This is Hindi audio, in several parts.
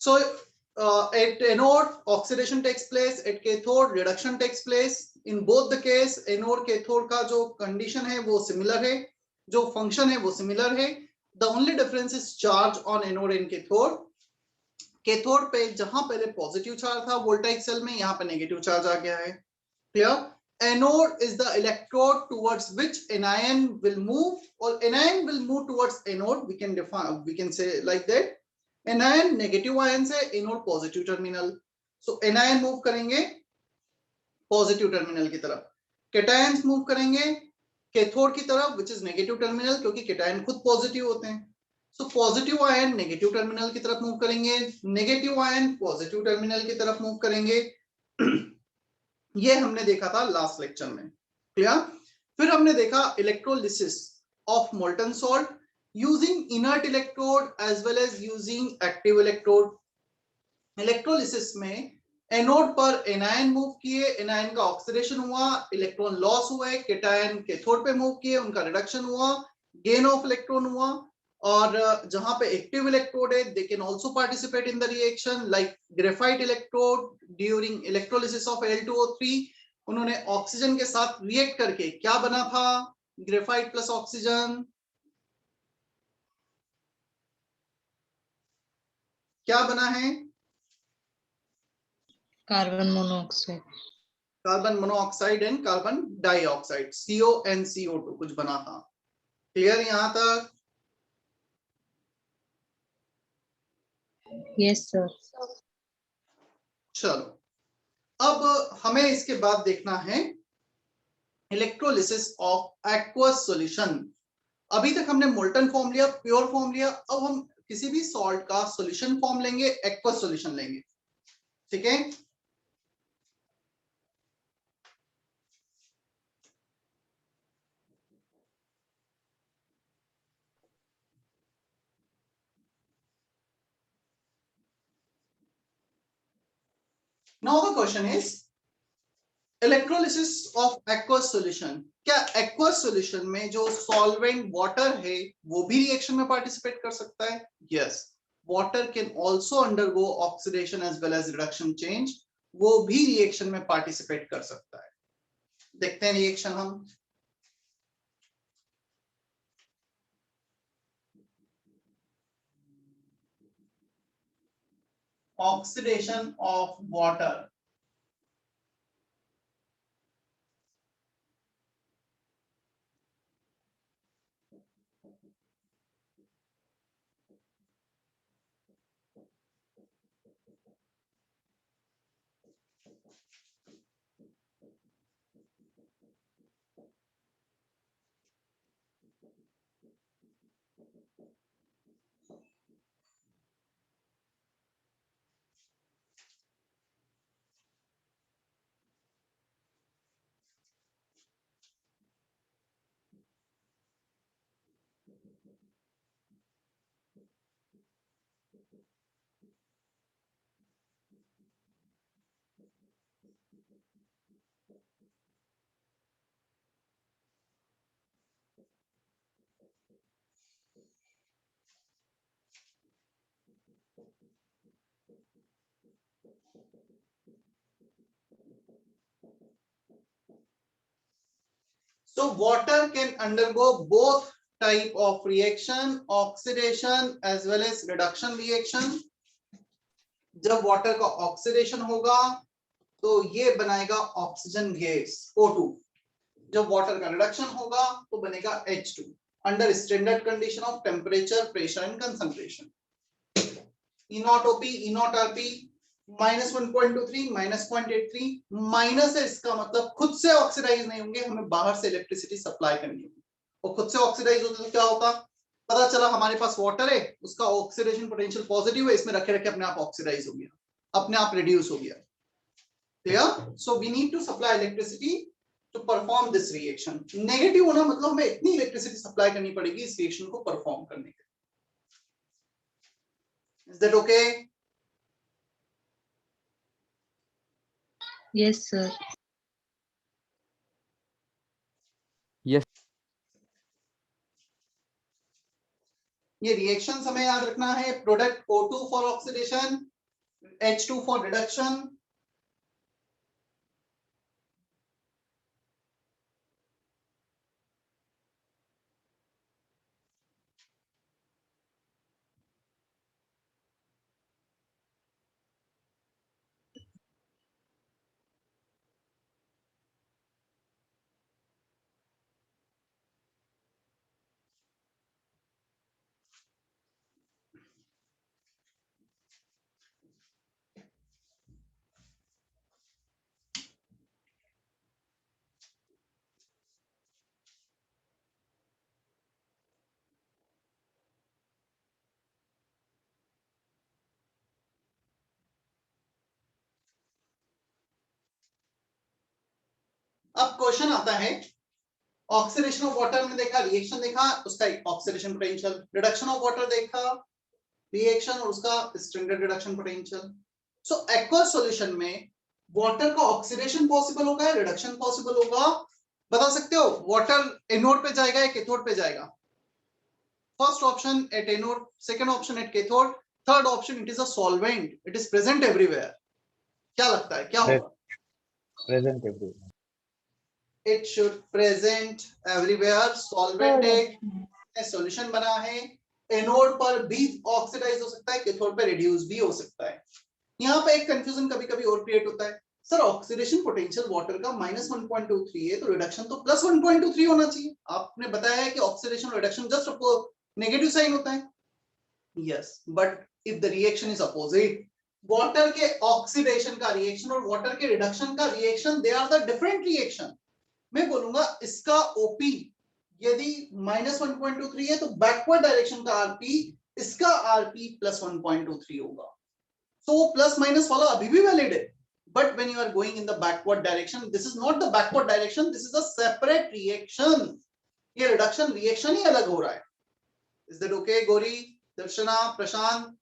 So at anode oxidation takes place, at cathode reduction takes place. In both the case anode cathode का जो condition है वो similar है, जो function है वो similar है. The only difference is charge on anode and cathode. Cathode पे जहां पहले पॉजिटिव चार्ज था वोल्टाइक सेल में, यहाँ पे नेगेटिव चार्ज आ गया है. Clear? Anode is the electrode towards which anion will move, or anion will move towards anode. We can say like that. Anion negative ion से, एनोड पॉजिटिव टर्मिनल. सो एनायन मूव करेंगे पॉजिटिव टर्मिनल की तरफ, कैटायंस मूव करेंगे कैथोड की तरफ विच इज नेगेटिव टर्मिनल, क्योंकि कैटायन खुद पॉजिटिव होते हैं. So positive ion negative terminal की तरफ मूव करेंगे, नेगेटिव आयन पॉजिटिव टर्मिनल की तरफ मूव करेंगे. ये हमने देखा था लास्ट लेक्चर में. क्लियर? फिर हमने देखा electrolysis of molten salt using inert electrode as well as using active electrode. Electrolysis में एनोड पर एनायन मूव किए, एनायन का ऑक्सीडेशन हुआ, इलेक्ट्रॉन लॉस हुए, कैटायन कैथोड पे मूव किए, उनका रिडक्शन हुआ, गेन ऑफ इलेक्ट्रॉन हुआ. और जहां पे एक्टिव इलेक्ट्रोड है they can also participate in the reaction, like graphite electrode during electrolysis of Al2O3. उन्होंने ऑक्सीजन के साथ रिएक्ट करके क्या बना था? Graphite plus oxygen. क्या बना है? Carbon monoxide. Carbon monoxide and carbon dioxide, CO and CO2 कुछ बना था. क्लियर यहां तक? Yes sir. चलो अब हमें इसके बाद देखना है इलेक्ट्रोलिसिस ऑफ एक्वस सॉल्यूशन. अभी तक हमने मोल्टन फॉर्म लिया, प्योर फॉर्म लिया, अब हम किसी भी सॉल्ट का सॉल्यूशन फॉर्म लेंगे, एक्वस सॉल्यूशन लेंगे. ठीक है? Now the question is electrolysis of aqueous solution. क्या aqueous solution में जो solvent water है वो भी रिएक्शन में पार्टिसिपेट कर सकता है? Yes, water can also undergo oxidation as well as reduction change. वो भी रिएक्शन में पार्टिसिपेट कर सकता है. देखते हैं रिएक्शन हम. Oxidation of water. So water can undergo both type of reaction, oxidation as well as reduction reaction. जब वाटर का ऑक्सीडेशन होगा तो ये बनाएगा ऑक्सीजन गैस O2. जब वाटर का रिडक्शन होगा तो बनेगा H2 under standard condition of temperature, pressure and concentration. E not OP, E not RP, -1.23, -0.83. Minus है इसका मतलब खुद से ऑक्सीडाइज नहीं होंगे, हमें बाहर से इलेक्ट्रिसिटी सप्लाई करनी होगी. और खुद से ऑक्सीडाइज होते तो क्या होता? पता चला हमारे पास वाटर है, उसका ऑक्सीडेशन पोटेंशियल पॉजिटिव है, इसमें रखे रखे अपने आप ऑक्सीडाइज हो गया, अपने आप रिड्यूस हो गया. Clear? So we need to supply electricity to perform this reaction. Negative होना मतलब हमें इतनी इलेक्ट्रिसिटी सप्लाई करनी पड़ेगी इस रिएक्शन को परफॉर्म करने के लिए. Is that okay? Yes sir. Yes. ये रिएक्शन हमें याद रखना है. Product O2 for oxidation, H2 for reduction. अब क्वेश्चन आता है, ऑक्सीडेशन ऑफ वाटर में देखा, रिएक्शन देखा, उसका oxidation potential, reduction of water देखा, रिएक्शन और उसका स्टैंडर्ड रिडक्शन पोटेंशियल। सो एक्वस सॉल्यूशन में वाटर का ऑक्सीडेशन पॉसिबल होगा या रिडक्शन पॉसिबल होगा, बता सकते हो? वाटर एनोड पे जाएगा या कैथोड पे जाएगा? First option at anode, second option at cathode, third option it is a solvent, it is present everywhere. क्या लगता है क्या होगा? Present everywhere. It should present everywhere. Solvent एक सॉल्यूशन बना है, एनोड पर भी ऑक्सीडाइज हो सकता है, कैथोड पर रिड्यूस भी हो सकता है। यहाँ पे एक कंफ्यूजन कभी कभी और क्रिएट होता है, सर ऑक्सीडेशन पोटेंशियल वाटर का -1.23 है, तो रिडक्शन तो +1.23 होना चाहिए। आपने बताया है कि ऑक्सीडेशन और रिडक्शन जस्ट नेगेटिव साइन होता है। Yes, but if the reaction is opposite, water के ऑक्सीडेशन का रिएक्शन और वाटर के रिडक्शन का reaction, they are the different reaction. मैं बोलूंगा इसका ओपी यदि -1.23 है तो बैकवर्ड डायरेक्शन का आरपी, इसका आरपी +1.23 होगा। सो वो प्लस माइनस वाला अभी भी वैलिड है, but when you are going in the backward direction, this is not the backward direction, this is a separate reaction. ये रिडक्शन रिएक्शन ही अलग हो रहा है। Is that okay Gauri, Darshana, Prashant?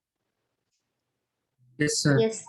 Yes, sir. Yes.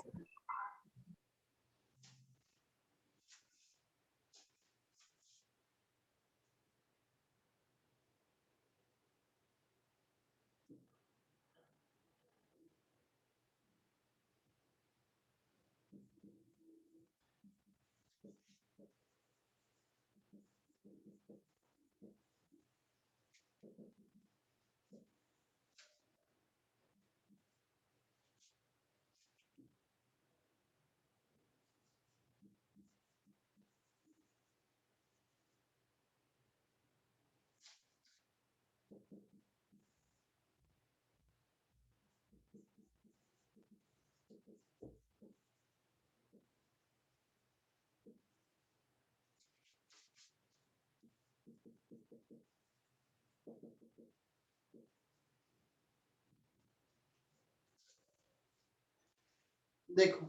देखो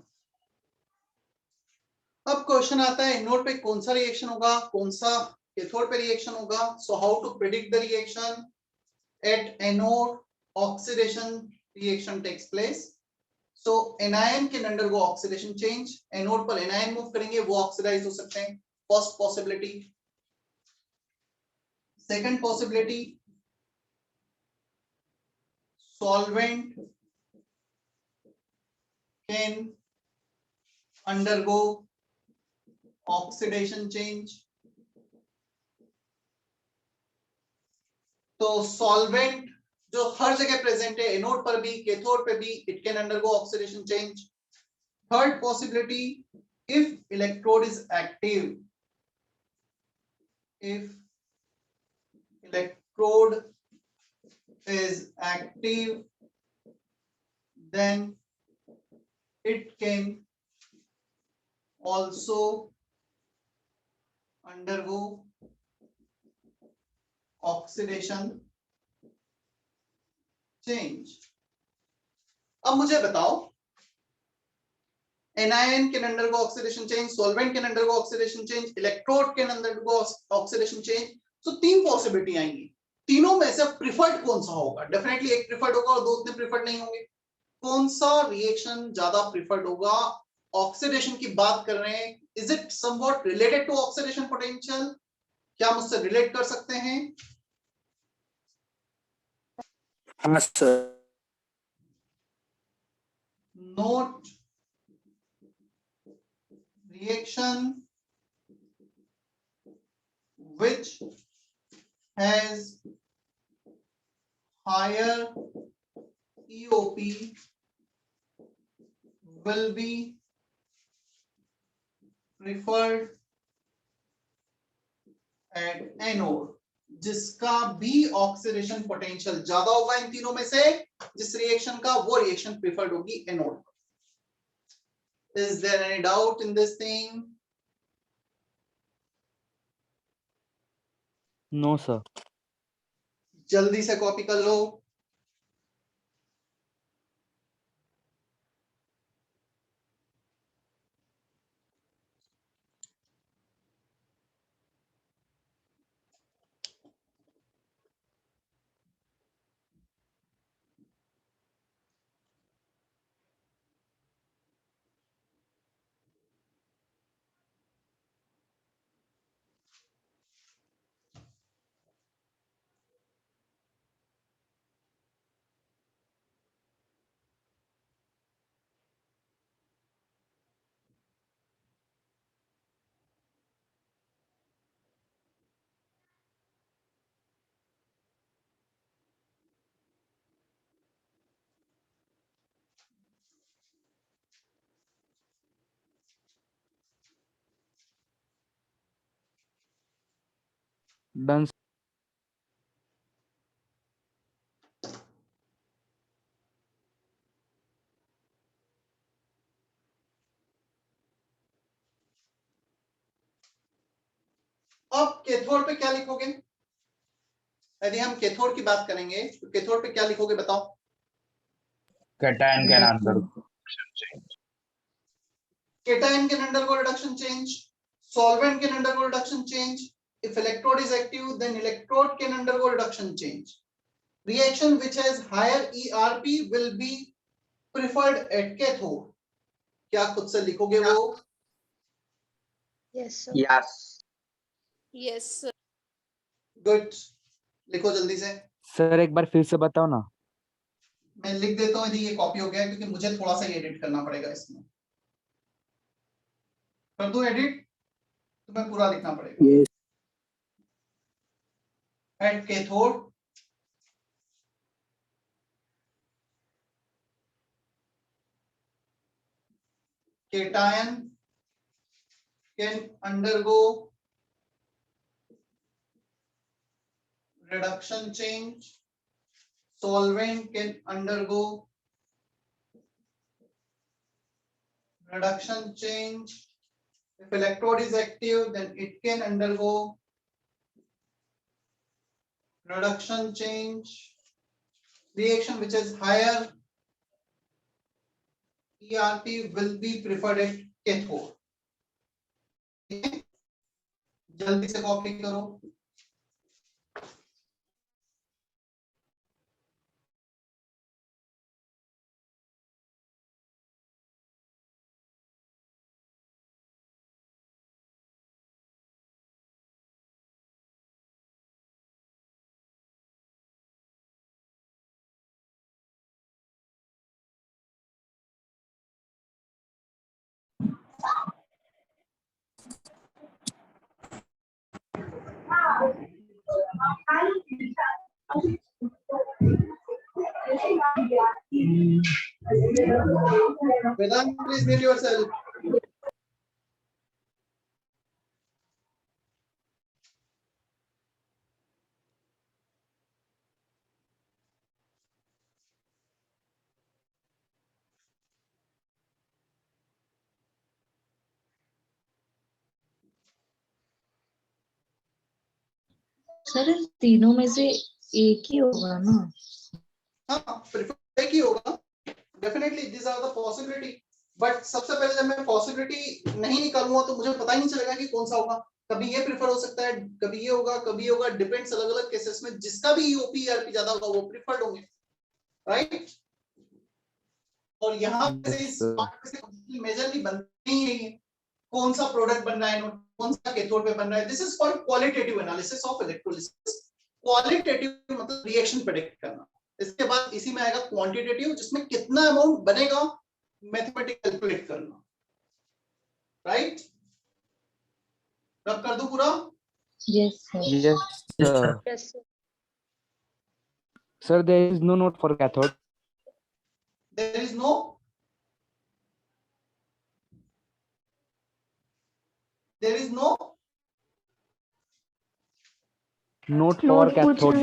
अब क्वेश्चन आता है, एनोड पे कौन सा रिएक्शन होगा, कौन सा कैथोड पे रिएक्शन होगा। So how to predict the reaction at anode? Oxidation reaction takes place. So anion can undergo oxidation change, anode पर एनायन मूव करेंगे, वो ऑक्सीडाइज हो सकते हैं। First possibility. Second possibility, solvent can undergo oxidation change। तो सॉल्वेंट जो हर जगह प्रेजेंट है, एनोड पर भी कैथोड पे भी, it can undergo oxidation change. Third possibility, if electrode is active, if electrode is active, then it can also undergo oxidation change। अब मुझे बताओ, anion can undergo oxidation change, solvent can undergo oxidation change, electrode can undergo oxidation change। तो तीन पॉसिबिलिटी आएंगी, तीनों में से प्रिफर्ड कौन सा होगा? डेफिनेटली एक प्रिफर्ड होगा और दो उतने प्रिफर्ड नहीं होंगे। कौन सा रिएक्शन ज्यादा प्रिफर्ड होगा? ऑक्सीडेशन की बात कर रहे हैं, is it somewhat related to oxidation potential? क्या मुझसे रिलेट कर सकते हैं? हाँ sir. note reaction which has higher EOP will be preferred at anode, जिसका भी ऑक्सीडेशन पोटेंशियल ज्यादा होगा इन तीनों में से, जिस रिएक्शन का वो रिएक्शन प्रिफर्ड होगी anode. Is there any doubt in this thing? No, sir. जल्दी से कॉपी कर लो। Done. अब कैथोड पे क्या लिखोगे? यदि हम कैथोड की बात करेंगे तो कैथोड पे क्या लिखोगे बताओ? Cation can undergo change. Cation can undergo reduction change, solvent can undergo reduction change. If electrode is active, then electrode can undergo reduction change. Reaction which has higher ERP will be preferred at cathode. क्या खुद से लिखोगे वो? Yes, sir. Yes. Yes, sir. Good. लिखो जल्दी से। सर एक बार फिर से बताओ ना। मैं लिख देता हूँ, यदि ये कॉपी हो गया, क्योंकि मुझे थोड़ा सा एडिट करना पड़ेगा इसमें। कर दूं एडिट? तुम्हें पूरा लिखना पड़ेगा। Yes. At cathode, cation can undergo reduction change, solvent can undergo reduction change. If electrode is active, then it can undergo reduction change. Reaction which is higher ERP will be preferred at cathode. जल्दी से कॉपी करो। Vedant, please mute yourself. Sir इन तीनों में से एक ही होगा ना? हाँ, प्रिफर ही होगा। Definitely this are the possibility, but सबसे पहले जब मैं पॉसिबिलिटी नहीं निकालूंगा तो मुझे पता ही नहीं चलेगा कि कौन सा होगा। कभी ये प्रिफर हो सकता है, कभी ये होगा, कभी ये होगा, डिपेंड्स अलग अलग केसेस में। जिसका भी ईओपी ईआरपी ज्यादा होगा वो प्रिफर्ड होंगे, राइट? और यहाँ पे इस पार्ट से मेजरली बनती ही है कौन सा प्रोडक्ट बन रहा है, कौन सा कैथोड पे बन रहा है। This is called qualitative analysis of electrolysis. Qualitative मतलब रिएक्शन प्रेडिक्ट करना। इसके बाद इसी में आएगा क्वांटिटेटिव, जिसमें कितना अमाउंट बनेगा मैथमेटिक कैलकुलेट करना, राइट? रब कर दो पूरा। Yes, sir. Yes, sir. Yes, sir. Sir, there is no note for cathode. There is no Note for note पूछा cathode.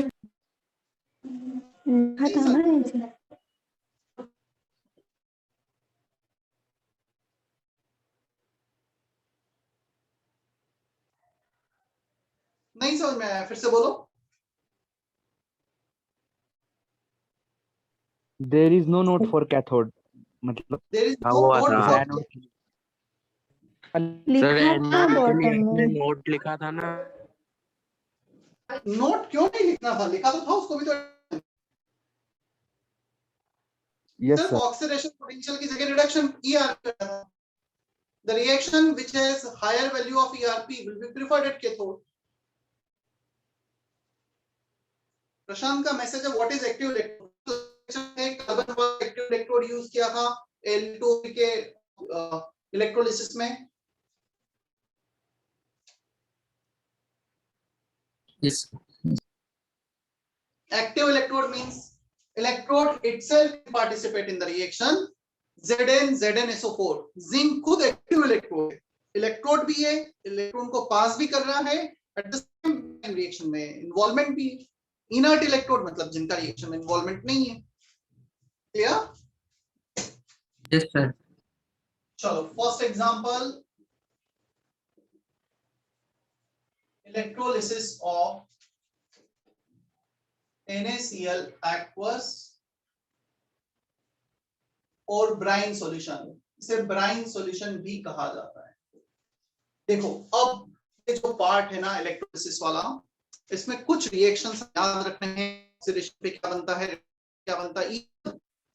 लिखा था ना नीचे। नहीं समझ में आया, फिर से बोलो। There is no note for cathode. मतलब There is हाँ, no वो note था। for anode की- लिखा था बॉटम में। नोट लिखा था ना। नोट क्यों नहीं लिखना था, लिखा तो था उसको भी तो। Yes, सिर्फ sir. ऑक्सीडेशन पोटेंशियल की जगह reduction ERP। The reaction which has higher value of ERP will be preferred at cathode. प्रशांत का मैसेज है what is active electrode. Carbon पर एक्टिव इलेक्ट्रोड यूज किया था L2 के इलेक्ट्रोलिसिस में। Yes. Active electrode means electrode itself participate in the reaction. ZnSO4 zinc खुद एक्टिव इलेक्ट्रोड है, इलेक्ट्रोड भी है, इलेक्ट्रॉन को पास भी कर रहा है, at the same time reaction में इन्वॉल्वमेंट भी है। इनर्ट इलेक्ट्रोड मतलब जिनका रिएक्शन में इन्वॉल्वमेंट नहीं है। क्लियर? Yes, sir. चलो first example, electrolysis of NaCl aqueous और ब्राइन सॉल्यूशन, इसे ब्राइन सॉल्यूशन भी कहा जाता है। देखो अब ये जो पार्ट है ना इलेक्ट्रोलिसिस वाला, इसमें कुछ रिएक्शंस याद रखने हैं। ऑक्सीडेशन पे क्या बनता है,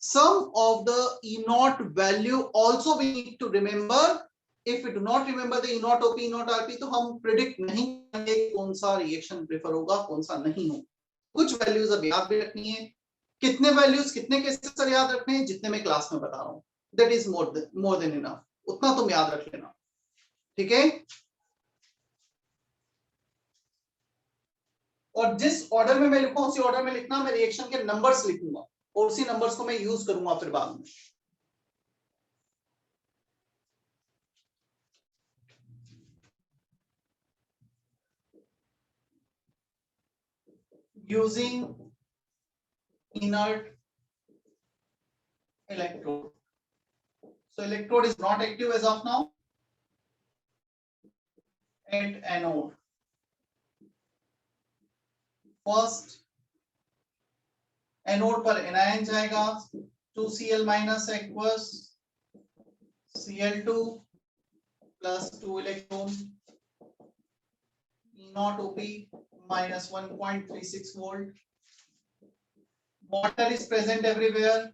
sum of the E naught value also we need to remember. If we do not remember the E naught OP E naught RP तो हम प्रिडिक्ट नहीं करेंगे कौन सा रिएक्शन प्रेफर होगा कौन सा नहीं होगा। कुछ वैल्यूज अब याद भी रखनी है। कितने वैल्यूज कितने केसेस सर याद रखने हैं, जितने मैं क्लास में बता रहा हूं, that is more than enough, उतना तुम याद रख लेना, ठीक है? और जिस ऑर्डर में मैं लिखूं उसी ऑर्डर में लिखना, मैं रिएक्शन के नंबर्स लिखूंगा और उसी नंबर्स को मैं यूज करूंगा फिर बाद में। Using inert electrode. So electrode is not active as of now at anode. First anode पर anion जाएगा, 2Cl minus aqueous, Cl2 plus 2 electron, E naught OP minus 1.36 volt. Water is present everywhere,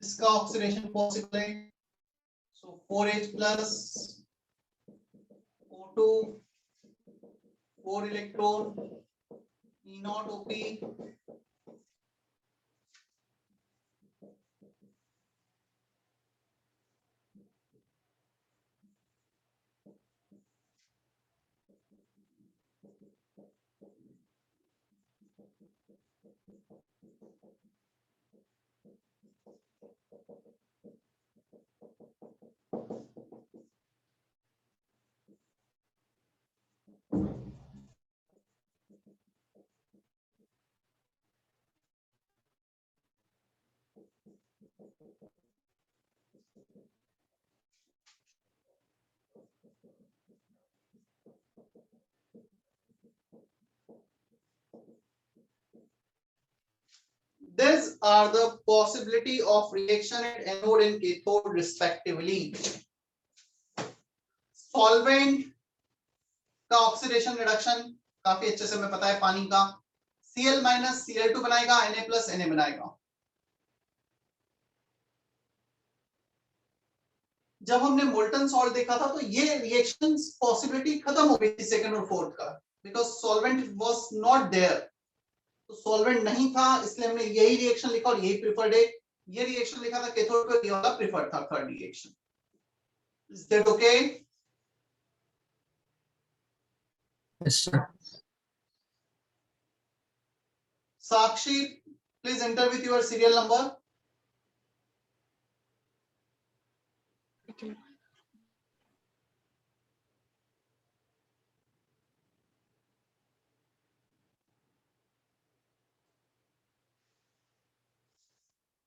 इसका ऑक्सीडेशन पॉसिबल है। So 4H plus O2, 4 electron, E naught OP, These are the possibility of reaction at anode and cathode respectively. Solvent का ऑक्सीडेशन रिडक्शन काफी अच्छे से हमें पता है, पानी का Cl माइनस Cl2 बनाएगा, Na प्लस Na बनाएगा। जब हमने मोल्टन सॉल्ट देखा था तो ये रिएक्शंस पॉसिबिलिटी खत्म हो गई थी सेकंड और फोर्थ का, because solvent was not there. तो सॉल्वेंट नहीं था इसलिए हमने यही रिएक्शन लिखा और यही प्रिफर्ड है। ये रिएक्शन लिखा था कैथोड पे, ये वाला प्रिफर्ड था third reaction. Is that okay? Yes, sir. Sakshi, please enter with your serial number.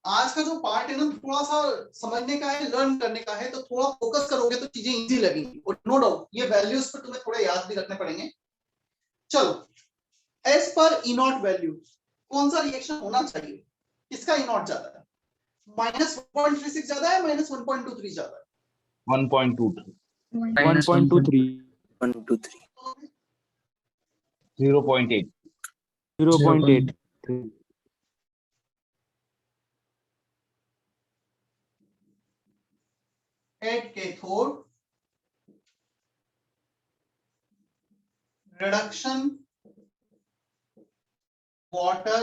आज का जो पार्ट है ना थोड़ा सा समझने का है, लर्न करने का है, तो थोड़ा फोकस करोगे तो चीजें इजी लगेंगी. और नो डाउट ये वैल्यूज पर तुम्हें थोड़ा याद भी रखने पड़ेंगे. चलो, as per E not value कौन सा रिएक्शन होना चाहिए? किसका ई नॉट ज्यादा है? -1.36 ज्यादा है, -1.23 ज्यादा है? 1.23. Minus 1.23. 1, 2, 3. 0.8. 0.8. At cathode, reduction water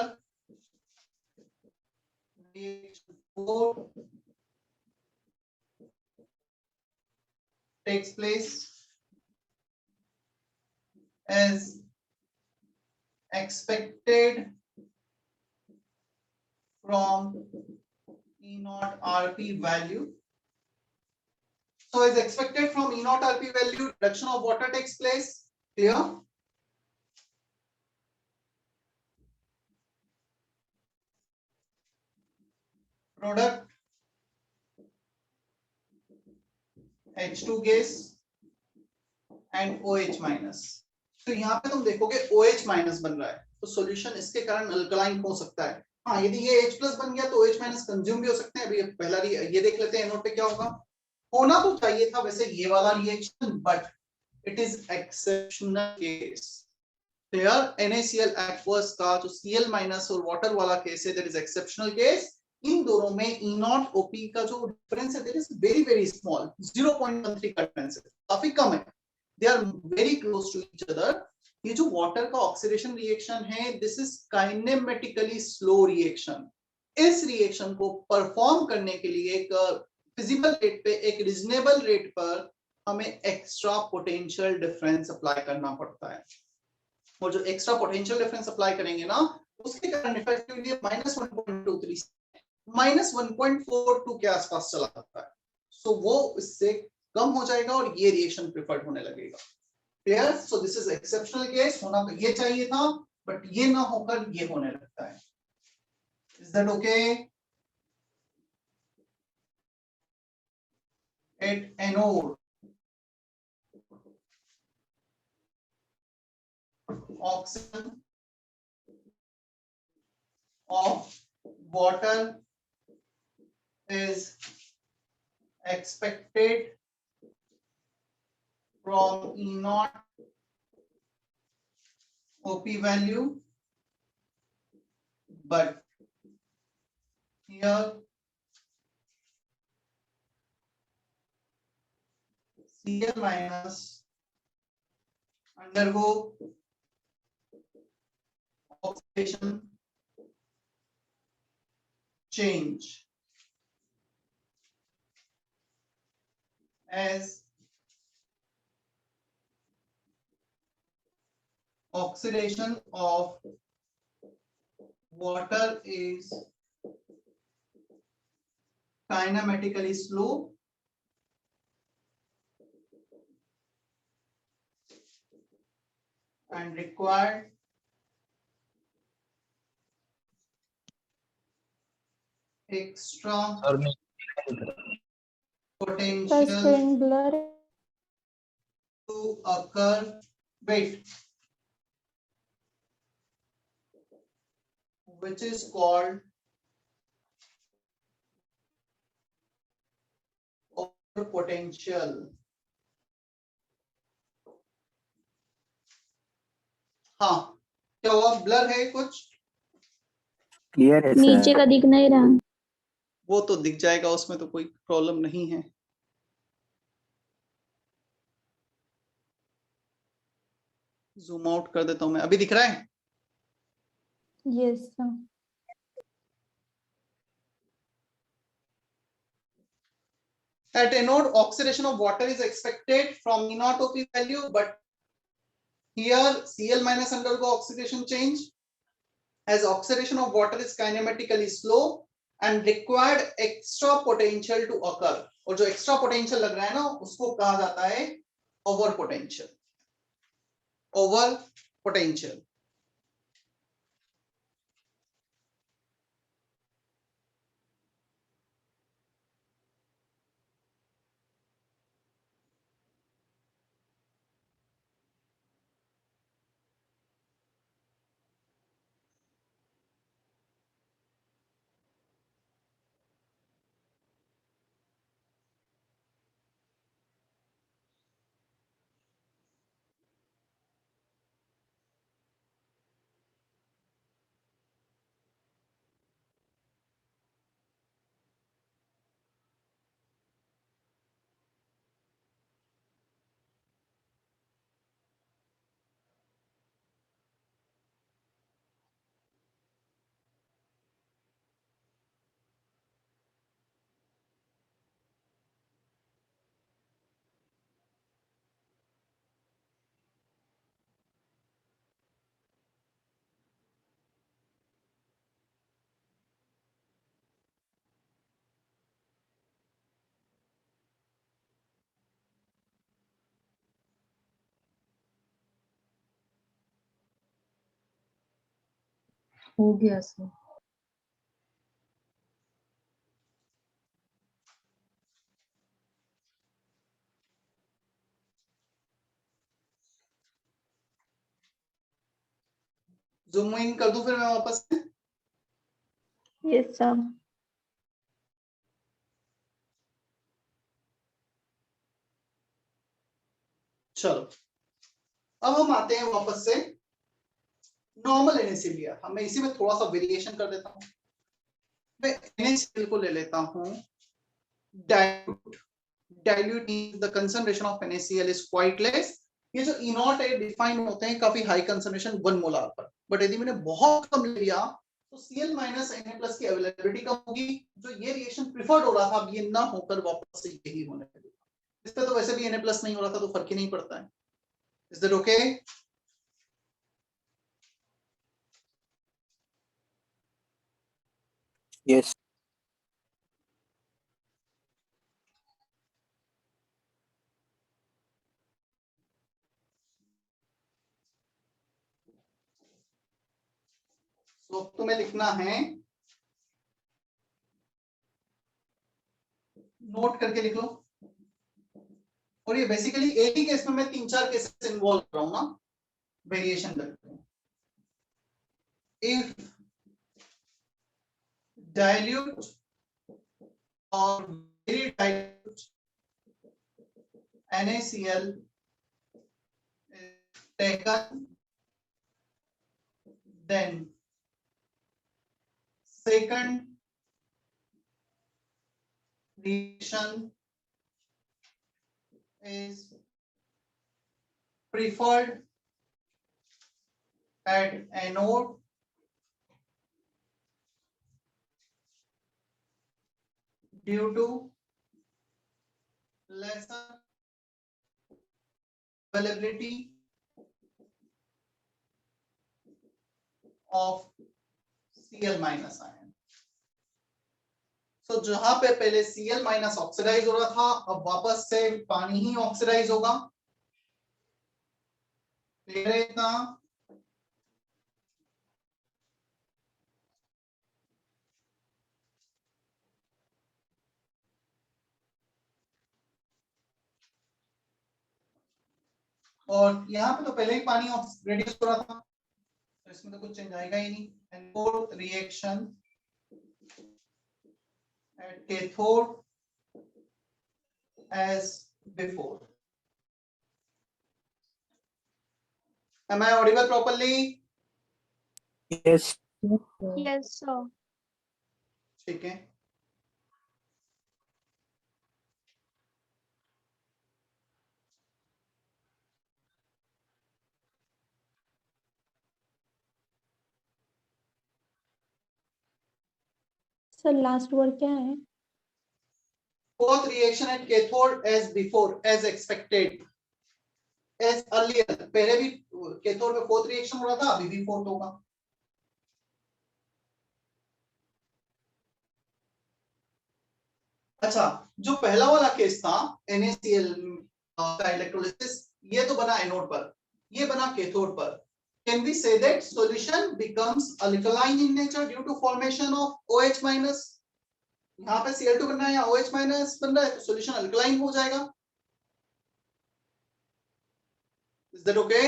reaction 4 takes place as expected from E naught Rp value. So as expected from E naught Rp value, reduction of water takes place. Clear? Product H2 gas and OH minus. तो यहाँ पे तुम देखोगे OH माइनस बन रहा है, तो सॉल्यूशन इसके कारण अल्कलाइन हो सकता है. हाँ, यदि ये H प्लस बन गया तो OH माइनस कंज्यूम भी हो सकते हैं. अभी पहला ये देख लेते हैं एनोड पे क्या होगा. होना तो चाहिए था वैसे ये वाला reaction, but it is exceptional case. Clear? NaCl aqueous का जो Cl माइनस और वाटर वाला केस है, दैट इज एक्सेप्शनल केस. इन दोनों में E नॉट OP का जो डिफरेंस है, that is very very small, 0.13 का डिफरेंस है, काफी कम है. They are very close to each other. ये जो वाटर का ऑक्सीडेशन रिएक्शन है, दिस इज काइनेमेटिकली स्लो रिएक्शन. इस रिएक्शन को परफॉर्म करने के लिए एक फिजिकल रेट पे, एक रीजनेबल रेट पर हमें एक्स्ट्रा पोटेंशियल डिफरेंस अप्लाई करना पड़ता है. और जो एक्स्ट्रा पोटेंशियल डिफरेंस अप्लाई करेंगे ना, उसके कारण इफेक्टिवली -1.23 -1.42 के आसपास चला जाता है. सो वो इससे कम हो जाएगा और ये रिएक्शन प्रिफर्ड होने लगेगा. Clear? So this is exceptional case. होना तो ये चाहिए था, बट ये ना होकर ये होने लगता है. Is that okay? At anode, oxygen of water is expected from E naught OP value, but here Cl minus undergo oxidation change as oxidation of water is kinematically slow and required extra potential Screen blur. to occur. Wait, which is called potential. हाँ, क्या हुआ? ब्लर है कुछ? क्लियर है नीचे सर. का दिख नहीं रहा. वो तो दिख जाएगा, उसमें तो कोई प्रॉब्लम नहीं है. जूम आउट कर देता हूं मैं. अभी दिख रहा है? Yes, sir. At anode, oxidation of water is expected from E naught OP value, but here Cl minus undergo oxidation change, as oxidation of water is kinematically slow and required extra potential to occur. और जो extra potential लग रहा है ना, उसको कहा जाता है over potential. Over potential. हो गया सर। Zoom in कर दूं फिर मैं वापस से? Yes, sir. चलो, अब हम आते हैं वापस से नॉर्मल NaCl लिया, मैं इसी में थोड़ा सा वेरिएशन कर देता हूं। मैं NaCl को ले लेता हूं dilute. Dilute means the concentration of NaCl is quite less. ये जो E naught है डिफाइन होते हैं काफी हाई कंसंट्रेशन 1 मोलार पर, बट यदि मैंने बहुत कम ले लिया तो Cl माइनस Na की अवेलेबिलिटी कम होगी, जो ये रिएक्शन प्रिफर्ड हो रहा था अब ये ना होकर वापस से यही होने लगेगा। इस पे तो वैसे भी Na प्लस नहीं हो रहा था तो फर्क ही नहीं पड़ता है। Is that okay? Yes. तो तुम्हें लिखना है, नोट करके लिख लो। और ये बेसिकली एक ही केस में मैं 3-4 केसेस इन्वॉल्व कर रहा हूं ना, वेरिएशन करके। If dilute or very dilute NaCl is taken, then second reaction is preferred at anode due to lesser availability of Cl minus ion. So जहां पे पहले Cl माइनस ऑक्सीडाइज हो रहा था, अब वापस से पानी ही ऑक्सीडाइज होगा। क्लियर है इतना? और यहाँ पे तो पहले ही पानी रेड्यूस हो रहा था, तो इसमें तो कुछ चेंज आएगा ही नहीं। And fourth reaction at cathode as before. Am I audible properly? Yes. Yes, sir. ठीक है। सर लास्ट वर्ड क्या है? fourth reaction at cathode as before, as expected, as earlier. पहले भी cathode में fourth reaction हो रहा था, अभी भी fourth होगा. अच्छा, जो पहला वाला केस था NaCl का इलेक्ट्रोलिसिस, ये तो बना एनोड पर, ये बना कैथोड पर. Can we say that solution becomes alkaline in nature due to formation of OH minus? यहाँ पे Cl2 बन रहा है या OH minus बन रहा है, तो solution alkaline हो जाएगा. Is that okay?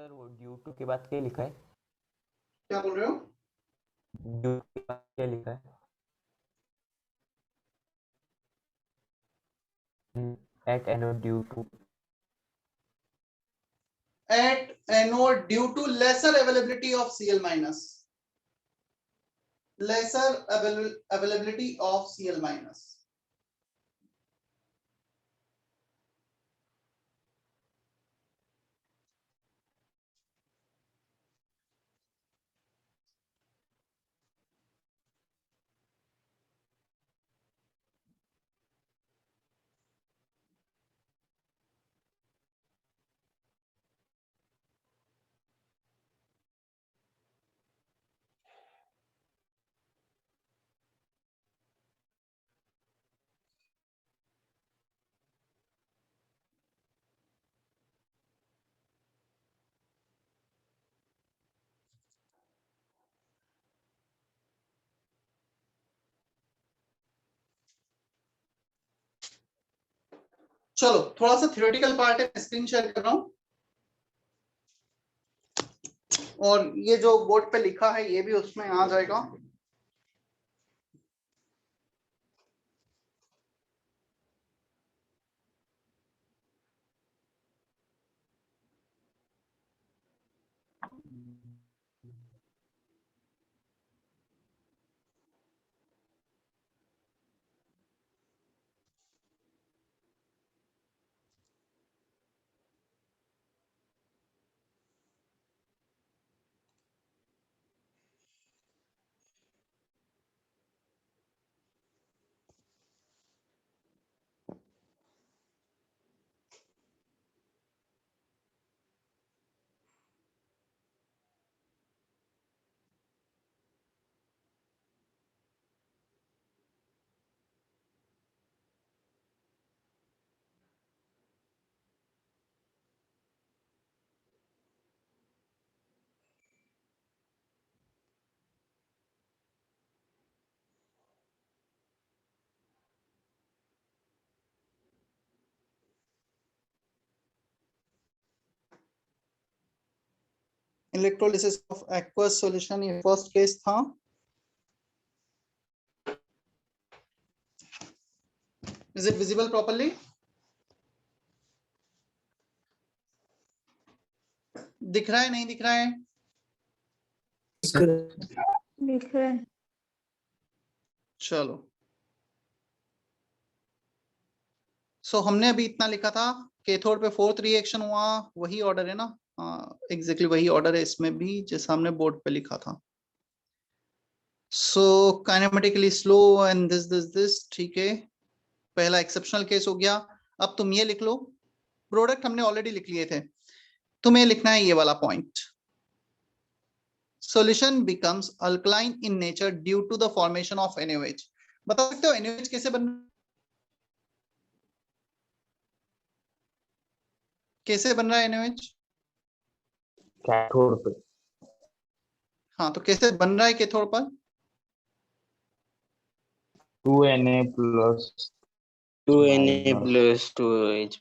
सर वो ड्यू टू के बाद क्या लिखा है? क्या बोल रहे हो? ड्यू के बाद क्या लिखा है? At anode due to. At anode due to lesser availability of Cl minus. Lesser availability of Cl minus. चलो थोड़ा सा थियोरेटिकल पार्ट है, स्क्रीन शेयर कर रहा हूं, और ये जो बोर्ड पे लिखा है ये भी उसमें आ जाएगा. इलेक्ट्रोलिसिस ऑफ एक्वस सॉल्यूशन, ये फर्स्ट केस था. Is it visible properly? दिख रहा है, नहीं दिख रहा है? दिख रहा है. चलो, सो हमने अभी इतना लिखा था, कैथोड पे फोर्थ रिएक्शन हुआ, वही ऑर्डर है ना? एग्जैक्टली वही ऑर्डर है इसमें भी जैसा हमने बोर्ड पे लिखा था. सो काइनेमेटिकली स्लो एंड दिस, ठीक है, पहला एक्सेप्शनल केस हो गया. अब तुम ये लिख लो, प्रोडक्ट हमने ऑलरेडी लिख लिए थे, तुम्हें लिखना है ये वाला point. Solution becomes alkaline in nature due to the formation of NaOH. बता सकते हो NaOH कैसे बन रहा है NaOH? कैथोड पे. हाँ, तो कैसे बन रहा है कैथोड पर? 2Na plus 2Na plus 2H.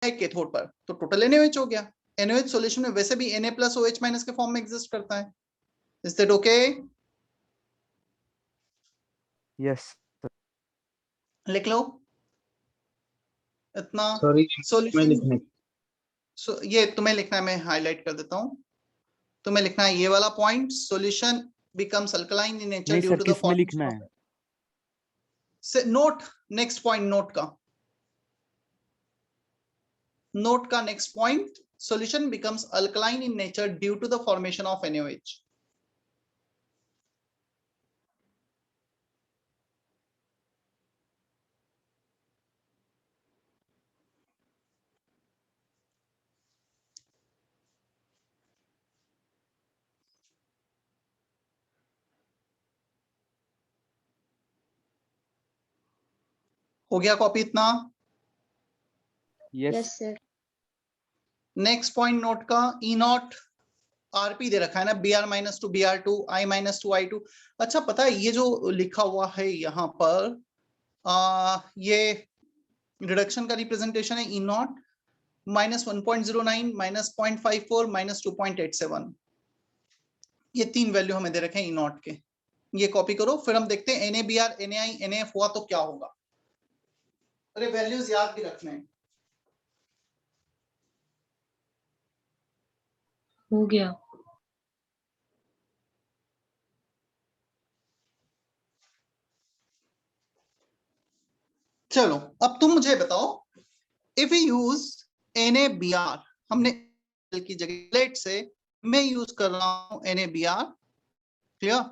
Cathode पर तो टोटल NaOH हो गया. NaOH सॉल्यूशन में वैसे भी Na plus OH minus के फॉर्म में एग्जिस्ट करता है. Is that okay? यस लिख लो इतना. सॉरी मैं सॉल्यूशन, लिखने. ये तुम्हें लिखना है, मैं हाईलाइट कर देता हूं. तुम्हें लिखना है ये वाला point, solution becomes alkaline in nature नहीं ड्यू सर, टू द किस में लिखना फॉर्मेशन है? से नोट नेक्स्ट पॉइंट, नोट का next point, solution becomes alkaline in nature due to the formation of NaOH. हो गया कॉपी इतना? yes yes sir. Next point note का ई नॉट आरपी दे रखा है ना, br minus two br2 i minus two i2। अच्छा पता है ये जो लिखा हुआ है यहाँ पर ये रिडक्शन का रिप्रेजेंटेशन है ई नॉट माइनस 1.09 माइनस 0.54 माइनस 2.87। ये तीन वैल्यू हमें दे रखे हैं ई नॉट के, ये कॉपी करो फिर हम देखते हैं NaBr NaI NaF हुआ तो क्या होगा। अरे वैल्यूज याद भी रखने हैं। हो गया। चलो अब तुम मुझे बताओ, इफ यू यूज NaBr, हमने की जगह लेट से मैं यूज कर रहा हूं NaBr, क्लियर,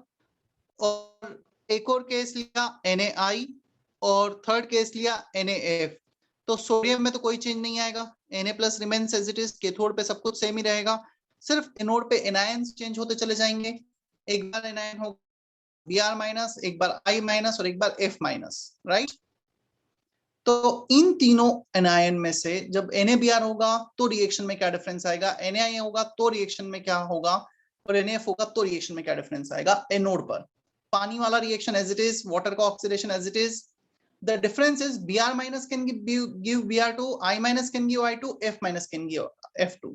और एक और केस लिया NaI और थर्ड केस लिया NaF, तो सोडियम में तो कोई चेंज नहीं आएगा, Na plus remains as it is, cathode पे सब कुछ सेम ही रहेगा, सिर्फ एनोड पे एनायंस चेंज होते चले जाएंगे। एक बार एनायन होगा Br माइनस, एक बार I माइनस और एक बार F माइनस, राइट। तो इन तीनों एनायन में से जब NaBr होगा तो रिएक्शन में क्या डिफरेंस आएगा, NaI होगा तो रिएक्शन में क्या होगा, और NaF होगा तो रिएक्शन में क्या डिफरेंस आएगा एनोड पर। पानी वाला reaction as it is, water का oxidation as it is, the difference is Br minus can give Br2, I minus can give I2, F minus can give F2.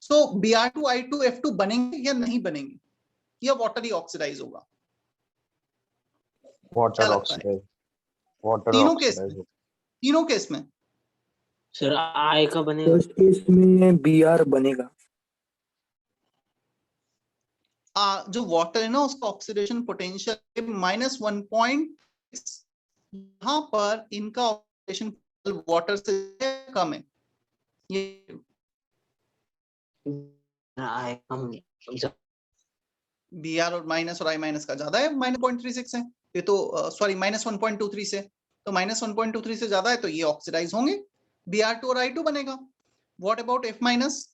so Br2 I2 F2 बनेंगे या नहीं बनेंगे, या वाटर ही ऑक्सीडाइज होगा? वाटर ऑक्सीडाइज, वाटर तीनों केस में, ऑक्सीडाइज। तीनों केस में सर आई का बनेगा। फर्स्ट केस में Br बनेगा। जो वाटर है ना उसका ऑक्सीडेशन पोटेंशियल -1.6, यहाँ पर इनका ऑक्सीडेशन वाटर से कम है, ये आई कम Br और माइनस और I माइनस का ज्यादा है, -0.36 है ये तो, सॉरी -1.23 से, तो -1.23 से ज्यादा है तो ये ऑक्सीडाइज होंगे, Br2 और I2 बनेगा। What about F minus?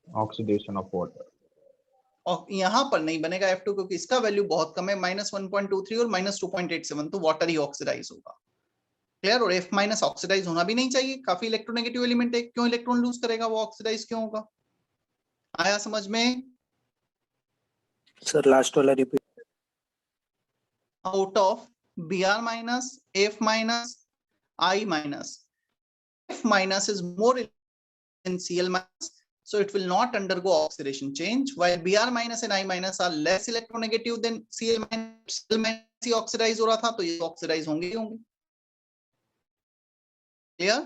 Oxidation of water, और यहाँ पर नहीं बनेगा F2 क्योंकि इसका वैल्यू बहुत कम है, -1.23 और -2.87, तो वाटर ही ऑक्सीडाइज होगा, क्लियर। और F माइनस ऑक्सीडाइज होना भी नहीं चाहिए, काफी इलेक्ट्रोनेगेटिव एलिमेंट है, क्यों इलेक्ट्रॉन लूज करेगा, वो ऑक्सीडाइज क्यों होगा? आया समझ में? सर लास्ट वाला repeat. out of Br minus, F minus, I minus, F minus is more than Cl minus, so it will not undergo oxidation change, while Br minus and I minus are less electronegative than Cl minus। Cl minus he oxidize हो रहा था तो ये oxidize होंगे ही होंगे, clear?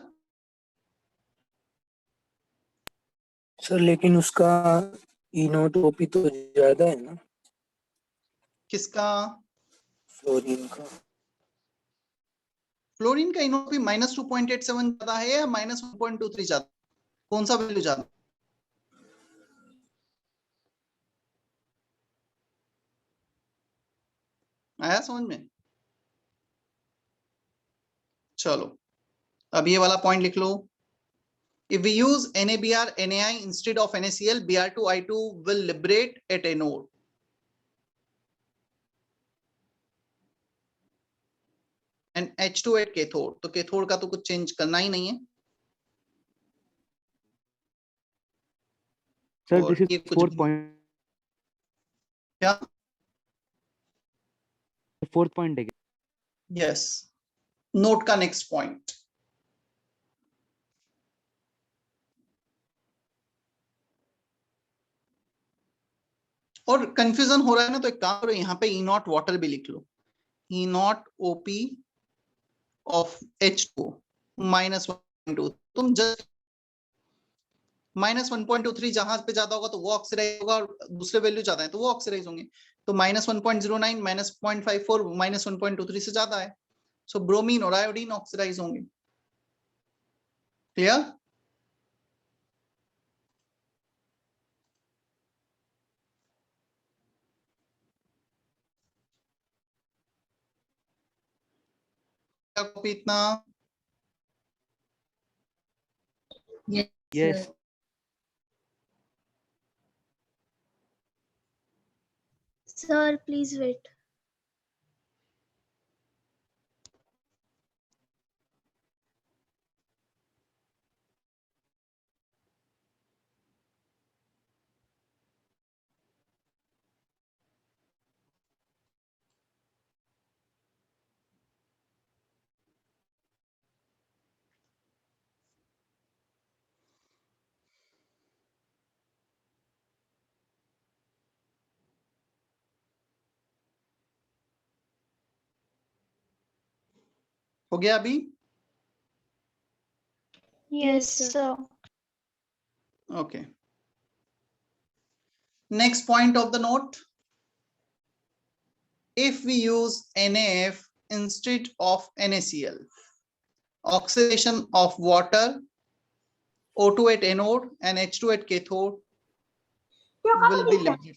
सर लेकिन उसका ई नॉट ओपी तो ज्यादा है ना, किसका? फ्लोरीन का। फ्लोरीन का इनोपी -2.87 ज्यादा है या -1.23 ज्यादा, कौन सा वैल्यू ज्यादा? आया समझ में? चलो अब ये वाला पॉइंट लिख लो, if we use NaBr NaI instead of NaCl, Br2 I2 will liberate at anode, and H2 at cathode, तो कैथोड का तो कुछ चेंज करना ही नहीं है। sir और this ये is कुछ fourth point, क्या? fourth point है। यस, नोट का नेक्स्ट पॉइंट, और कंफ्यूजन हो रहा है ना तो एक काम करो, यहाँ पे ई नॉट वाटर भी लिख लो, ई नॉट ओपी ऑफ H2 -1.2, तुम जस्ट -1.23 जहां पे ज्यादा होगा तो वो ऑक्सीडाइज होगा, और दूसरे वैल्यू ज्यादा है तो वो ऑक्सीडाइज होंगे। तो -1.09, -0.54, -1.23 से ज्यादा है, सो ब्रोमीन और आयोडीन ऑक्सीडाइज होंगे। क्लियर? कॉपी इतना? Yes, Yes. sir. Sir, please wait. हो गया अभी? Yes, sir. Okay. Next point of the note. If we use NaF instead of NaCl, oxidation of water, O2 at anode and H2 at cathode will be limited.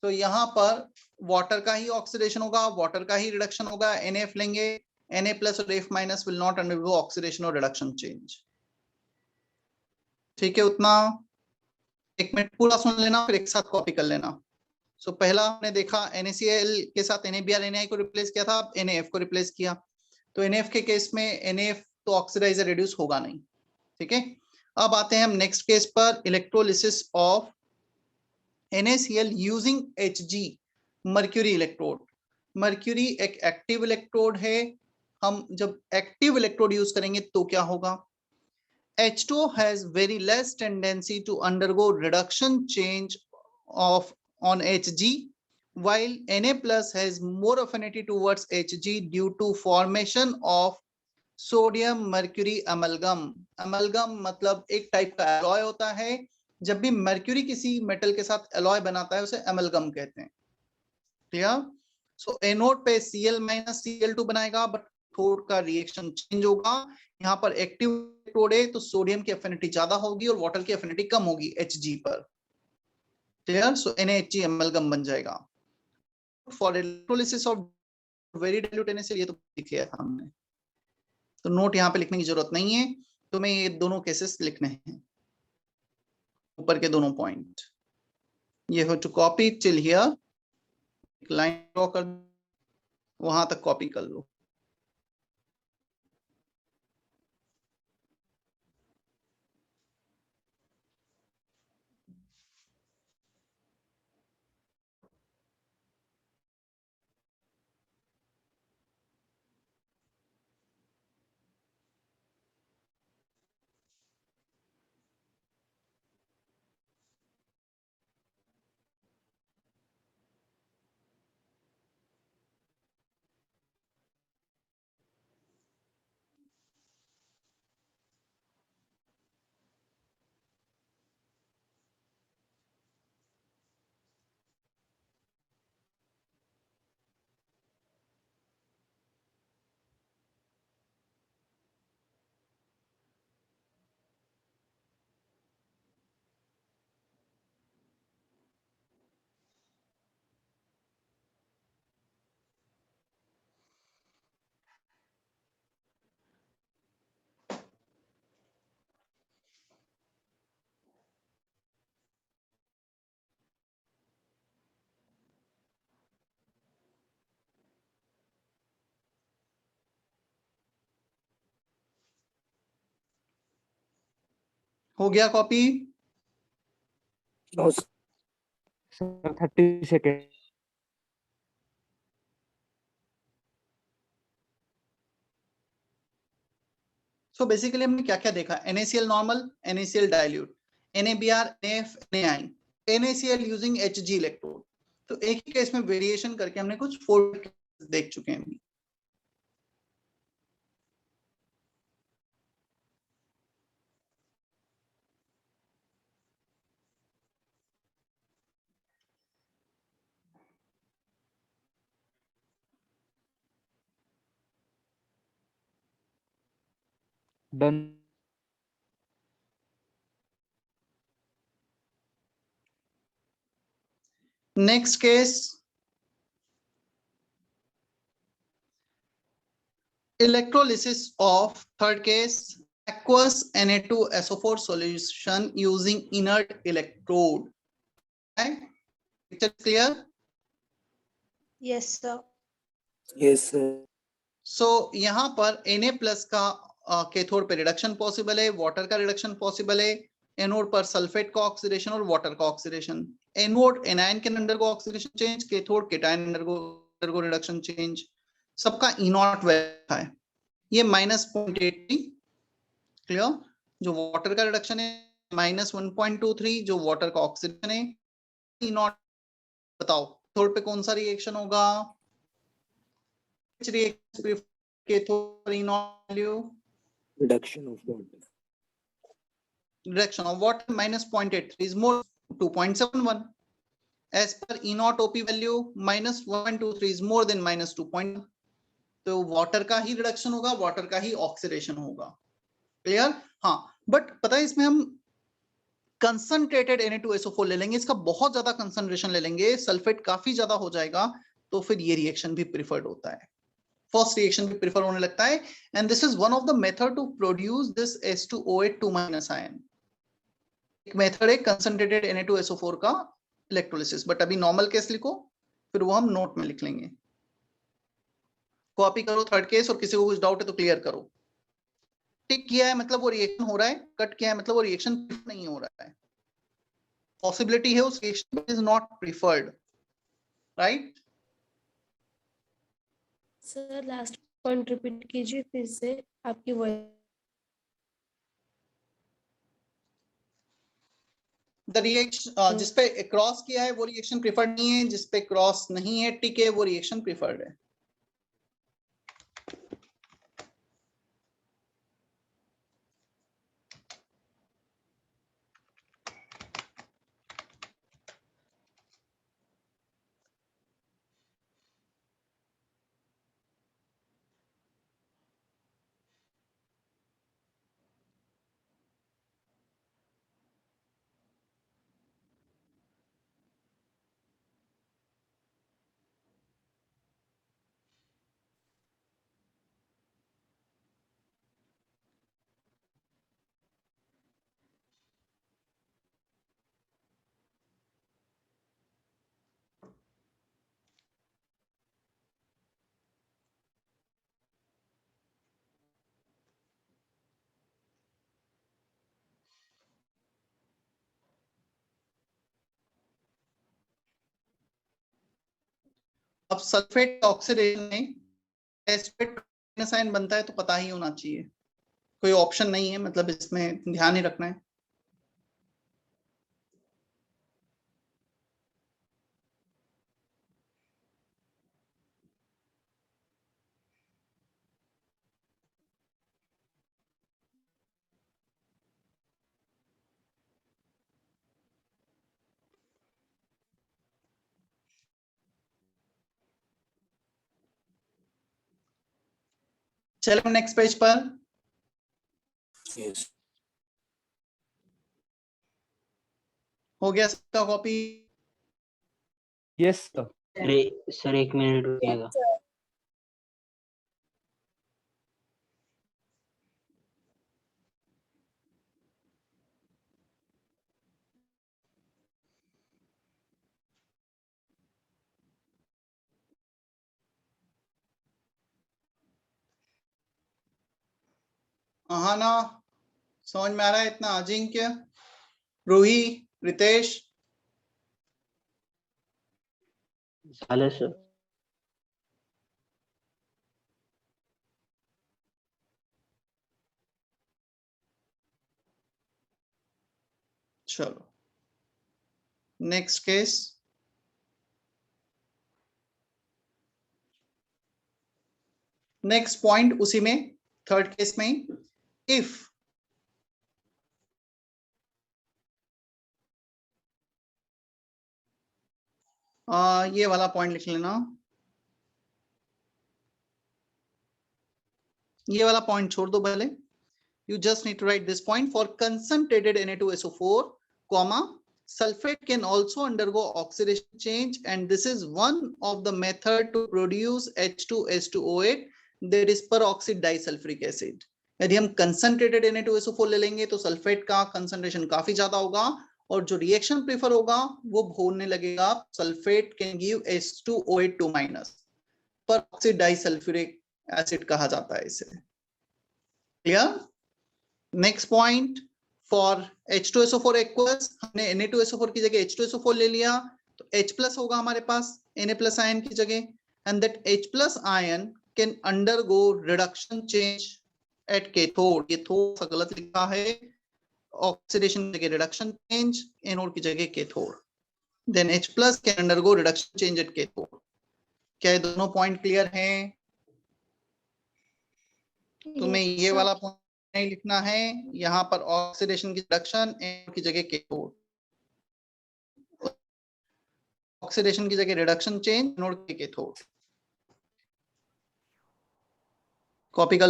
तो यहाँ पर वाटर का ही ऑक्सीडेशन होगा, वाटर का ही रिडक्शन होगा, NaF लेंगे, Na प्लस और F minus will not undergo oxidation और रिडक्शन चेंज। ठीक है, उतना एक मिनट पूरा सुन लेना, फिर एक साथ कॉपी कर लेना। सो पहला हमने देखा NaCl के साथ NaBr Na को रिप्लेस किया था, अब NaF को रिप्लेस किया। तो NaF के केस में NaF तो ऑक्सीडाइजर रिड्यूस होगा नहीं। ठीक है, अब आते हैं हम नेक्स्ट केस पर, electrolysis of NaCl using Hg mercury electrode. Mercury एक एक्टिव इलेक्ट्रोड है, हम जब एक्टिव इलेक्ट्रोड यूज करेंगे तो क्या होगा? H2O has very less tendency to undergo reduction change of on Hg, while Na plus has more affinity towards Hg due to formation of sodium mercury amalgam. Amalgam मतलब एक टाइप का एलॉय होता है, जब भी मर्क्यूरी किसी मेटल के साथ एलॉय बनाता है उसे अमलगम कहते हैं। क्लियर? सो एनोड पे Cl माइनस Cl2 बनाएगा, बट कैथोड का रिएक्शन चेंज होगा। यहाँ पर एक्टिव इलेक्ट्रोड है तो सोडियम की एफिनिटी ज्यादा होगी और वाटर की एफिनिटी कम होगी Hg पर। क्लियर? सो NaHg अमलगम बन जाएगा। For electrolysis of very dilute NaCl, ये तो लिख लिया था हमने, तो नोट यहाँ पे लिखने की जरूरत नहीं है, तुम्हें ये दोनों केसेस लिखने हैं, ऊपर के दोनों पॉइंट। ये हो to copy till here, line draw कर, वहां तक कॉपी कर लो। हो गया कॉपी? और सर 30 सेकेंड। सो बेसिकली हमने क्या क्या देखा? NaCl normal, NaCl dilute, NaBr, NaF, NaI, NaCl using Hg electrode. तो एक ही केस में वेरिएशन करके हमने कुछ 4 देख चुके हैं अभी। Done. Next case, electrolysis of third case, aqueous Na2SO4 solution using inert electrode. Okay, picture clear? Yes, sir. Yes, sir. So यहाँ पर Na प्लस का कैथोड पे रिडक्शन पॉसिबल है, वाटर का रिडक्शन पॉसिबल है, एनोड पर सल्फेट का ऑक्सीडेशन और वाटर का ऑक्सीडेशन। एनोड एनायन के अंडर को oxidation change, cathode cation under को रिडक्शन चेंज, सबका ई नॉट वैल्यू है। ये -0.83 क्लियर। जो वाटर का रिडक्शन है -1.23, जो वाटर का ऑक्सीडेशन है ई नॉट। बताओ कैथोड पे कौन सा रिएक्शन होगा? which reaction prefer cathode E naught value? Reduction of water. Reduction of water -0.83 is more 2.71. As per E naught OP value -1.23 is more than -2. तो वाटर का ही रिडक्शन होगा, वाटर का ही ऑक्सीडेशन होगा। क्लियर? हाँ, बट पता है इसमें हम कंसंट्रेटेड Na2SO4 ले लेंगे, इसका बहुत ज्यादा कंसंट्रेशन ले लेंगे, सल्फेट काफी ज्यादा हो जाएगा, तो फिर ये रिएक्शन भी प्रिफर्ड होता है, फर्स्ट रिएक्शन भी प्रेफर होने लगता है। And this is one of the method to produce this H2OH 2- ion. एक मेथड है कंसंट्रेटेड Na2SO4 का इलेक्ट्रोलिसिस, बट अभी नॉर्मल केस लिखो, फिर वो हम नोट में लिख लेंगे। कॉपी करो थर्ड केस, और किसी को कुछ डाउट है तो क्लियर करो। टिक किया है मतलब वो रिएक्शन हो रहा है, कट किया है मतलब वो रिएक्शन नहीं हो रहा है। पॉसिबिलिटी है उस reaction is not preferred, right? Sir last point repeat कीजिए फिर से, आपकी वॉइस। द रिएक्शन जिसपे क्रॉस किया है वो रिएक्शन प्रिफर्ड नहीं है, जिसपे क्रॉस नहीं है टिक है वो रिएक्शन प्रिफर्ड है। अब सल्फेट ऑक्सीडेशन में एस्पेट साइन बनता है तो पता ही होना चाहिए, कोई ऑप्शन नहीं है, मतलब इसमें ध्यान ही रखना है। चलो नेक्स्ट पेज पर। Yes. हो गया सबका कॉपी? Yes sir. अरे सर 1 मिनट रुकिएगा। आहाना समझ में आ रहा है इतना? अजिंक्य, रूही, रितेश? झालं सर। चलो नेक्स्ट केस। नेक्स्ट पॉइंट उसी में, थर्ड केस में, इफ ये वाला पॉइंट लिख लेना, ये वाला पॉइंट छोड़ दो पहले। You just need to write this point. For concentrated Na2SO4, comma, sulfate can also undergo oxidation change, and this is one of the method to produce H2S2O8, that is peroxide disulfuric acid. यदि हम concentrated Na2SO4 ले लेंगे तो सल्फेट का कंसंट्रेशन काफी ज्यादा होगा और जो रिएक्शन प्रेफर होगा वो होने लगेगा sulphate can give H2O8 2 minus, peroxide disulfuric acid कहा जाता है इसे. Clear? Next point, for H2SO4 aqueous, हमने Na2SO4 की जगह H2SO4 ले लिया तो H प्लस होगा हमारे पास Na प्लस आयन की जगह, and that H plus ion can undergo reduction change at cathode. ये थोड़ा सा गलत लिखा है, ऑक्सीडेशन की जगह रिडक्शन चेंज, एनोड की जगह cathode. Then H plus can undergo reduction change at cathode. क्या ये दोनों पॉइंट क्लियर हैं? तुम्हें Yes, ये sir. वाला पॉइंट नहीं लिखना है, यहाँ पर ऑक्सीडेशन की रिडक्शन की जगह कैथोड, ऑक्सीडेशन की जगह रिडक्शन चेंज, नोड के कैथोड. कॉपी कर.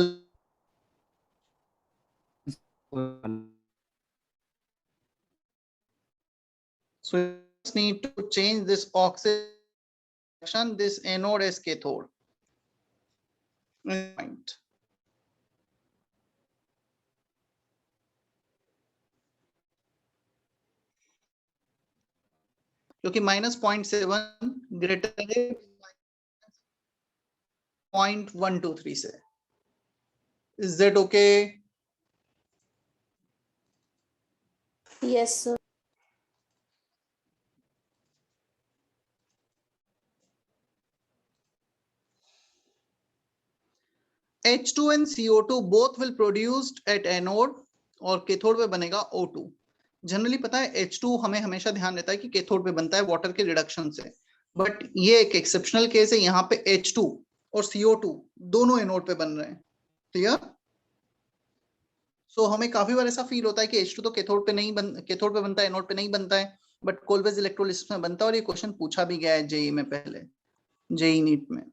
So you just need to change this oxidation, this anode as cathode. Point. क्योंकि -0.7 ग्रेटर है 0.123 से. Is that okay? Yes, sir. H2 and CO2 both will produced at anode और कैथोड पे बनेगा O2. जनरली पता है H2 हमें हमेशा ध्यान रहता है कि कैथोड पे बनता है वाटर के रिडक्शन से, बट ये एक एक्सेप्शनल केस है, यहाँ पे H2 और CO2 दोनों एनोड पे बन रहे हैं. क्लियर? सो हमें काफी बार ऐसा फील होता है कि H2 तो कैथोड पे बनता है, एनोड पे नहीं बनता है, बट कोलबेज इलेक्ट्रोलिसिस में बनता है, और ये क्वेश्चन पूछा भी गया है जेई में पहले, जेई नीट में.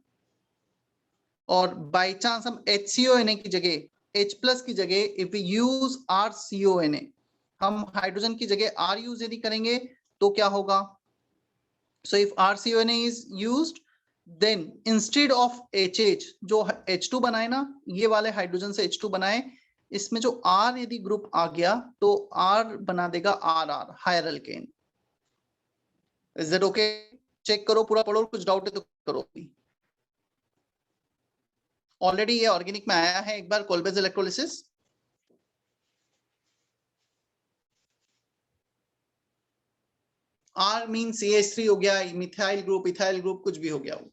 और बाय चांस हम HCONA की जगह H प्लस की जगह इफ वी यूज RCONA, हम हाइड्रोजन की जगह R यूज यदि करेंगे तो क्या होगा? So if RCONA is used, then instead of HH, जो H2 बनाए ना, ये वाले हाइड्रोजन से H2 बनाए, इसमें जो R यदि ग्रुप आ गया तो R बना देगा RR, higher alkane. Is that okay? Check करो, पूरा पढ़ो, कुछ डाउट है तो करो. ऑलरेडी ये ऑर्गेनिक में आया है एक बार, कोलबेज इलेक्ट्रोलिसिस. R मीन CH3 हो गया, मिथाइल ग्रुप, इथाइल ग्रुप, कुछ भी हो गया वो.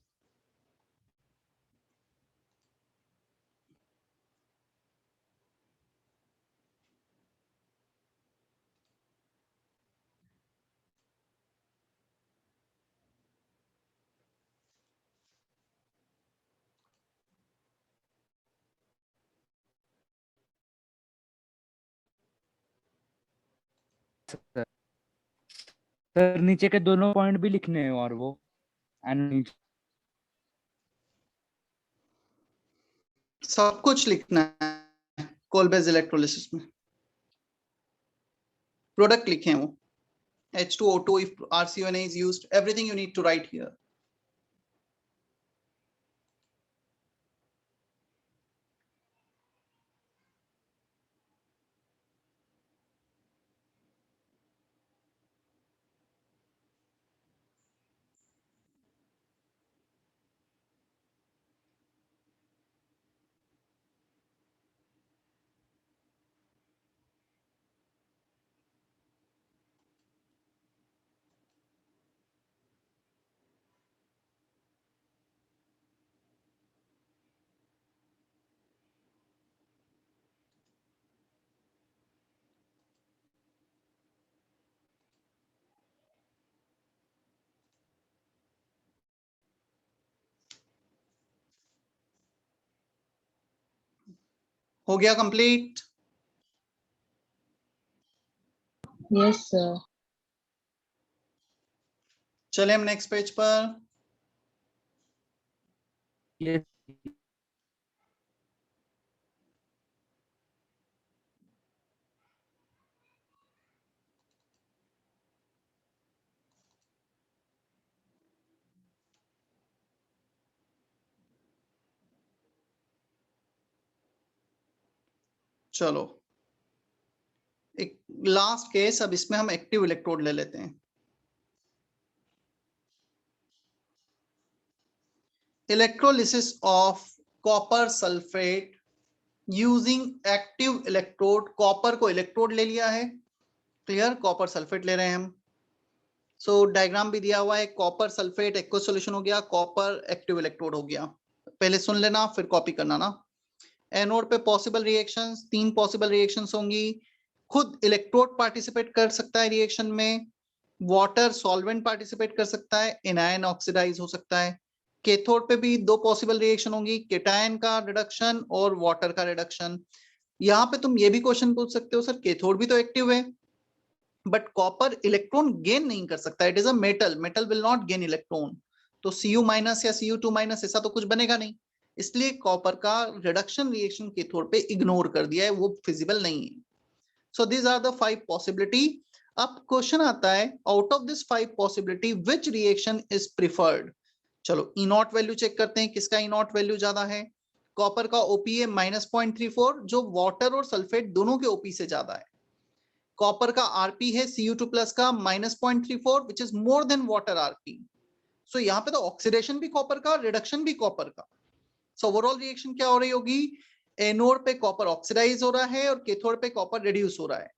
सर नीचे के दोनों पॉइंट भी लिखने हैं और वो नीचे सब कुछ लिखना है कोलबेज इलेक्ट्रोलिसिस में. प्रोडक्ट लिखे वो H2O2 if RCONA is used, everything you need to write here. हो गया कंप्लीट? Yes, sir. चले हम नेक्स्ट पेज पर. ये चलो एक लास्ट केस, अब इसमें हम एक्टिव इलेक्ट्रोड ले लेते हैं। Electrolysis of copper sulphate using active electrode. Copper को इलेक्ट्रोड ले लिया है, क्लियर, कॉपर सल्फेट ले रहे हैं हम। सो डायग्राम भी दिया हुआ है, कॉपर सल्फेट एक्वस सॉल्यूशन हो गया, कॉपर एक्टिव इलेक्ट्रोड हो गया। पहले सुन लेना फिर कॉपी करना ना। एनोड पे पॉसिबल रिएक्शंस, 3 पॉसिबल रिएक्शंस होंगी। खुद इलेक्ट्रोड पार्टिसिपेट कर सकता है रिएक्शन में, वाटर सॉल्वेंट पार्टिसिपेट कर सकता है, एनायन ऑक्सीडाइज हो सकता है। कैथोड पे भी 2 पॉसिबल रिएक्शन होंगी, केटायन का रिडक्शन और वाटर का रिडक्शन। यहाँ पे तुम ये भी क्वेश्चन पूछ सकते हो, सर कैथोड भी तो एक्टिव है बट कॉपर इलेक्ट्रॉन गेन नहीं कर सकता, it is a metal, metal will not gain electron, तो Cu- या Cu2- ऐसा तो कुछ बनेगा नहीं, इसलिए कॉपर का रिडक्शन रिएक्शन कैथोड पे इग्नोर कर दिया है, वो फिजिबल नहीं है। So these are the 5 possibility. अब क्वेश्चन आता है, out of this 5 possibility which reaction is preferred. चलो ई नॉट वैल्यू चेक करते हैं, किसका ई नॉट वैल्यू ज्यादा है। कॉपर का ओपी है -0.34, जो वाटर और सल्फेट दोनों के ओपी से ज्यादा है। कॉपर का आरपी है Cu2+ का -0.34 which is more than water RP. So यहाँ पे तो ऑक्सीडेशन भी कॉपर का, रिडक्शन भी कॉपर का। सो ओवरऑल रिएक्शन क्या हो रही होगी, एनोड पे कॉपर ऑक्सीडाइज हो रहा है और कैथोड पे कॉपर रिड्यूस हो रहा है।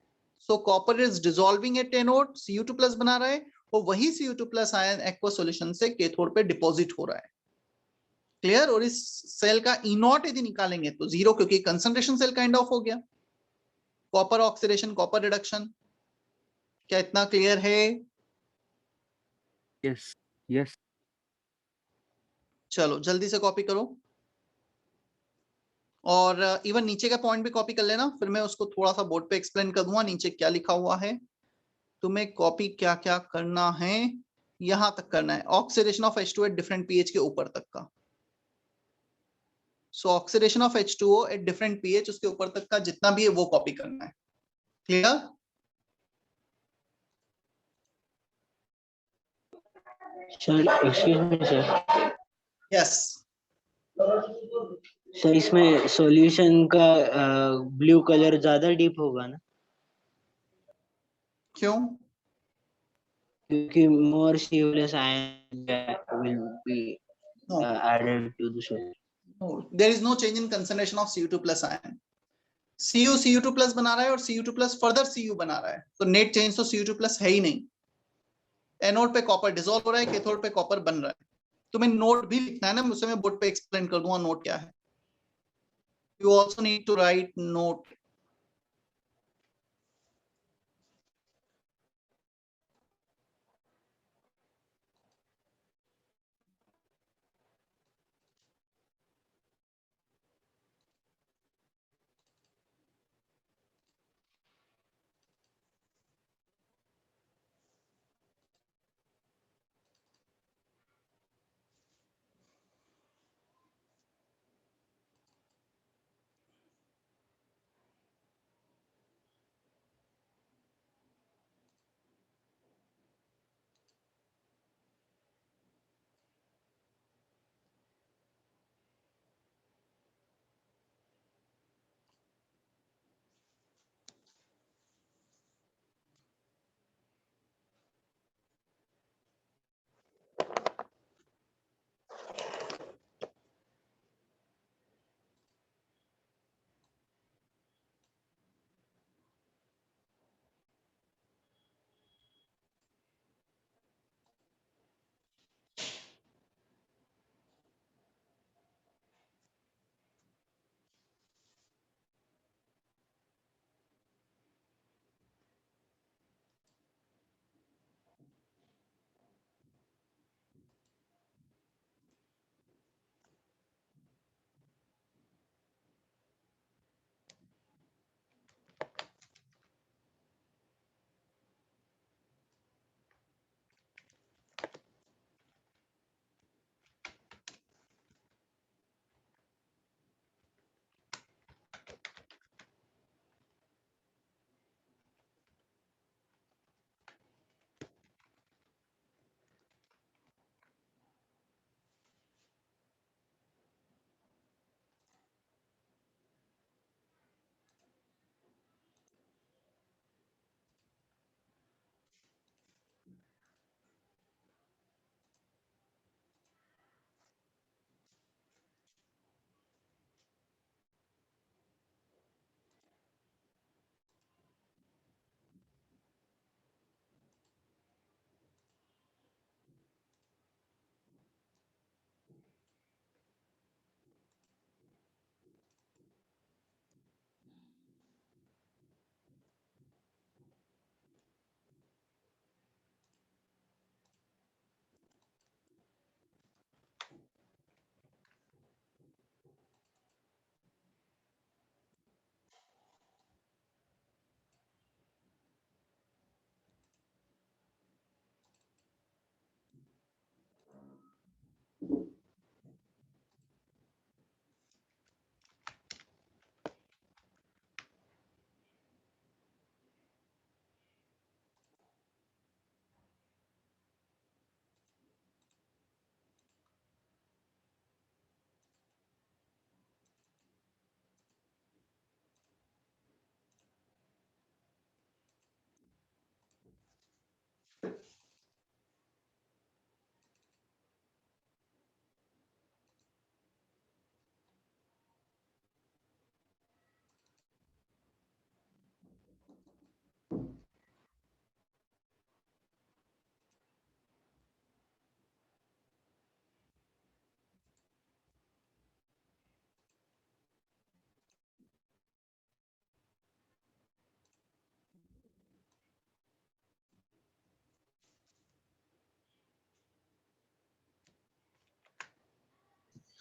सो copper is dissolving at anode, Cu2+ बना रहा है और वही Cu2+ आयन एक्वस सॉल्यूशन से कैथोड पे डिपॉजिट हो रहा है, क्लियर। और इस सेल का ई नॉट यदि निकालेंगे तो 0, क्योंकि कंसंट्रेशन सेल काइंड ऑफ हो गया, कॉपर ऑक्सीडेशन कॉपर रिडक्शन। क्या इतना क्लियर है? Yes yes. चलो जल्दी से कॉपी करो और इवन नीचे का पॉइंट भी कॉपी कर लेना, फिर मैं उसको थोड़ा सा बोर्ड पे एक्सप्लेन कर दूंगा नीचे क्या लिखा हुआ है। तुम्हें कॉपी क्या क्या करना है, यहां तक करना है, oxidation of H2 at different pH के ऊपर तक का। सो oxidation of H2O at different pH, उसके ऊपर तक का जितना भी है वो कॉपी करना है, clear. Sir excuse me sir. Yes, sir इसमें सॉल्यूशन का ब्लू कलर ज्यादा डीप होगा ना, क्यों? क्योंकि more Cu+ ion will be No, added to the solution. no, there is no change in concentration of Cu2+ ion. Cu2+ बना रहा है और Cu2+ फर्दर Cu बना रहा है, तो नेट चेंज तो Cu2+ है ही नहीं। एनोड पे कॉपर डिसॉल्व हो रहा है, कैथोड पे कॉपर बन रहा है। तुम्हें नोट भी लिखना है ना, मुझसे मैं बोर्ड पे एक्सप्लेन कर दूंगा नोट क्या है। You also need to write note.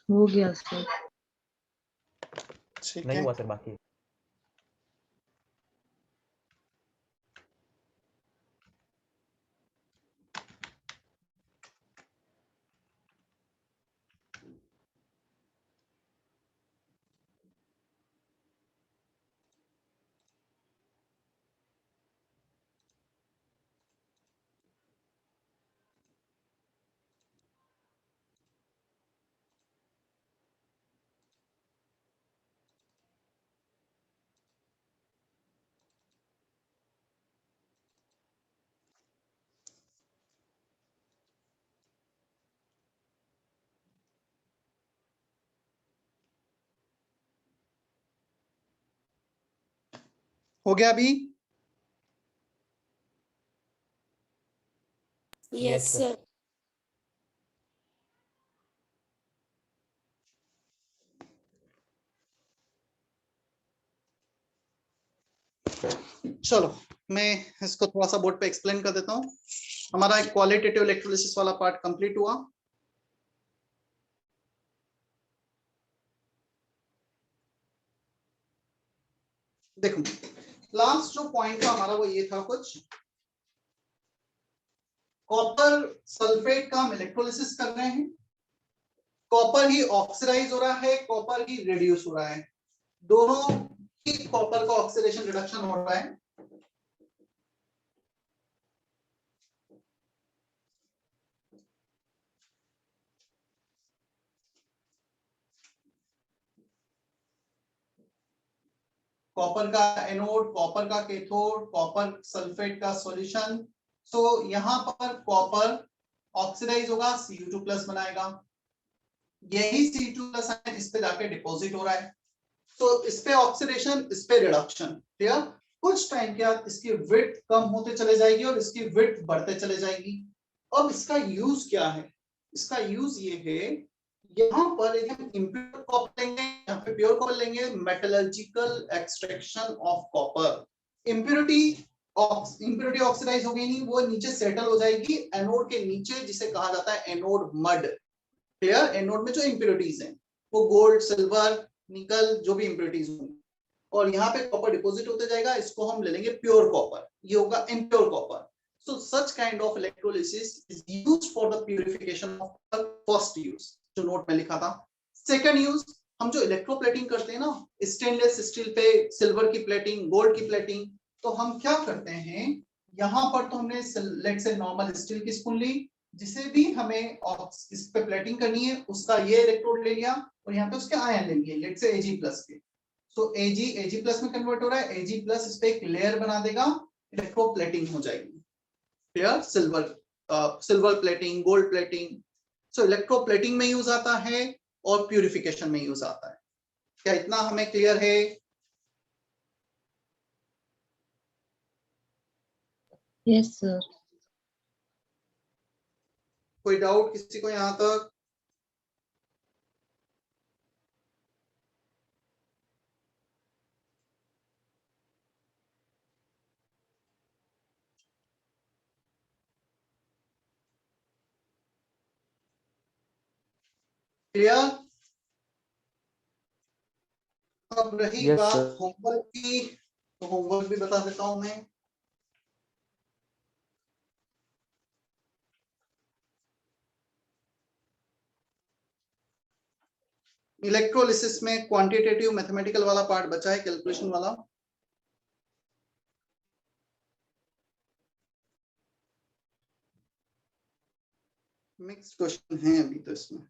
हो गया सर। ठीक नहीं है, हुआ सर बाकी। हो गया अभी? Yes, sir. चलो मैं इसको थोड़ा सा बोर्ड पे एक्सप्लेन कर देता हूँ। हमारा एक क्वालिटेटिव इलेक्ट्रोलिसिस वाला पार्ट कंप्लीट हुआ। देखो लास्ट जो पॉइंट था हमारा वो ये था, कुछ कॉपर सल्फेट का हम इलेक्ट्रोलिसिस कर रहे हैं, कॉपर ही ऑक्सीडाइज हो रहा है, कॉपर ही रिड्यूस हो रहा है, दोनों ही कॉपर का ऑक्सीडेशन रिडक्शन हो रहा है। कॉपर का एनोड, कॉपर का कैथोड, कॉपर सल्फेट का सॉल्यूशन। सो यहां पर कॉपर ऑक्सीडाइज होगा, Cu2+ बनाएगा, यही Cu2+ इस पे जाके डिपॉजिट हो रहा है। तो इस पे ऑक्सीडेशन, इस पे रिडक्शन, क्लियर। कुछ टाइम के बाद इसकी विड्थ कम होते चले जाएगी और इसकी विड्थ बढ़ते चले जाएगी। अब इसका यूज क्या है? इसका यूज ये है, यहाँ पर एक हम इम्प्योर कॉपर लेंगे, यहाँ पे प्योर कॉपर लेंगे, metallurgical extraction of copper. Impurity oxidize हो गई नहीं, वो नीचे सेटल हो जाएगी एनोड के नीचे, जिसे कहा जाता है एनोड मड, क्लियर। एनोड में जो इम्प्योरिटीज हैं वो गोल्ड, सिल्वर, निकल, जो भी इम्प्योरिटीज होंगी, और यहाँ पे कॉपर डिपॉजिट होते जाएगा। इसको हम ले लेंगे प्योर कॉपर, ये होगा impure copper. So such kind of electrolysis is used for the purification of copper, first use, जो नोट में लिखा था। सेकंड यूज, हम जो इलेक्ट्रोप्लेटिंग करते हैं ना, स्टेनलेस स्टील पे सिल्वर की प्लेटिंग, गोल्ड की प्लेटिंग, तो हम क्या करते हैं, यहाँ पर तो हमने लेट से नॉर्मल स्टील की स्पून ली, जिसे भी हमें इस पे प्लेटिंग करनी है उसका ये इलेक्ट्रोड ले लिया, और यहाँ पे उसके आयन ले लिए, लेट से Ag+ के। सो Ag+ में कन्वर्ट हो रहा है, Ag+ इस पे एक लेयर बना देगा, इलेक्ट्रोप्लेटिंग हो जाएगी, clear. Silver plating, gold plating. So electroplating में यूज आता है और प्यूरिफिकेशन में यूज आता है। क्या इतना हमें क्लियर है? Yes sir. कोई डाउट किसी को यहाँ तक? क्लियर। अब रही यस बात सर। होमवर्क की, तो होमवर्क भी बता देता हूं मैं। इलेक्ट्रोलिसिस में क्वांटिटेटिव मैथमेटिकल वाला पार्ट बचा है, कैलकुलेशन वाला। मिक्स क्वेश्चन है अभी तो इसमें।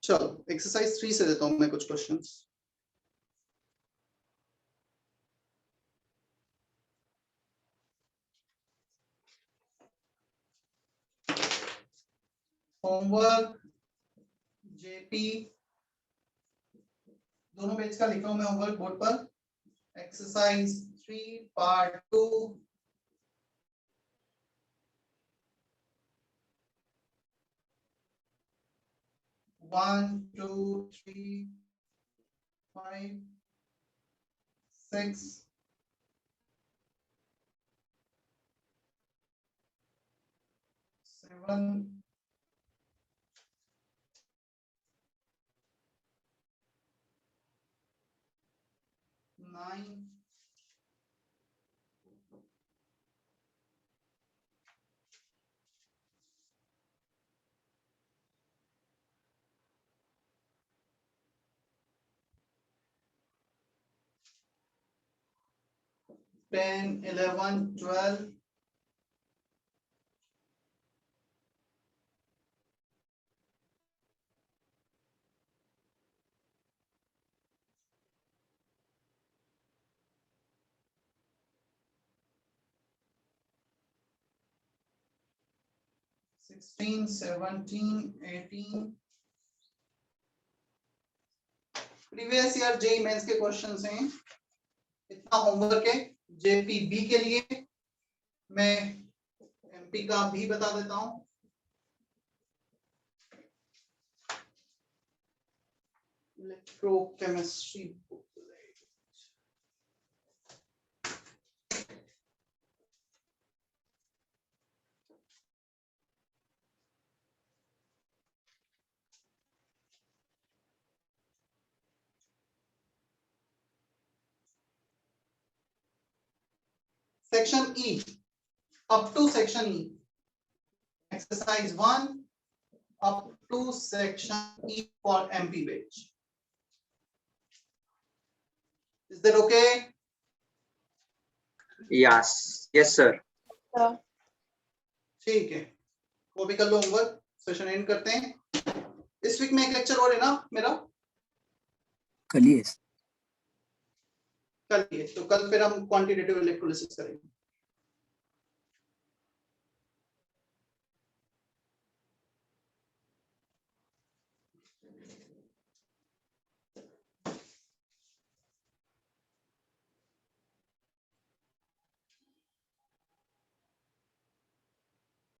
चलो एक्सरसाइज 3 से देता हूं मैं कुछ क्वेश्चंस। होमवर्क जेपी, दोनों पेज का लिखा हूं मैं होमवर्क बोर्ड पर। Exercise 3 part 2, one two three 5 6 7 9 10 11 12 16 17 18 previous year JEE mains के क्वेश्चंस हैं। इतना होमवर्क है जेपीबी के लिए। मैं एमपी का भी बता देता हूं। Electrochemistry section E up to section E, exercise 1 up to section E for MP batch. Is that okay? Yes, yes sir. ठीक है, वो भी कर लो होमवर्क। सेशन एंड करते हैं। इस वीक में एक लेक्चर और है ना मेरा, कलिए कल ही है। तो कल फिर हम क्वांटिटेटिव इलेक्ट्रोलिसिस करेंगे।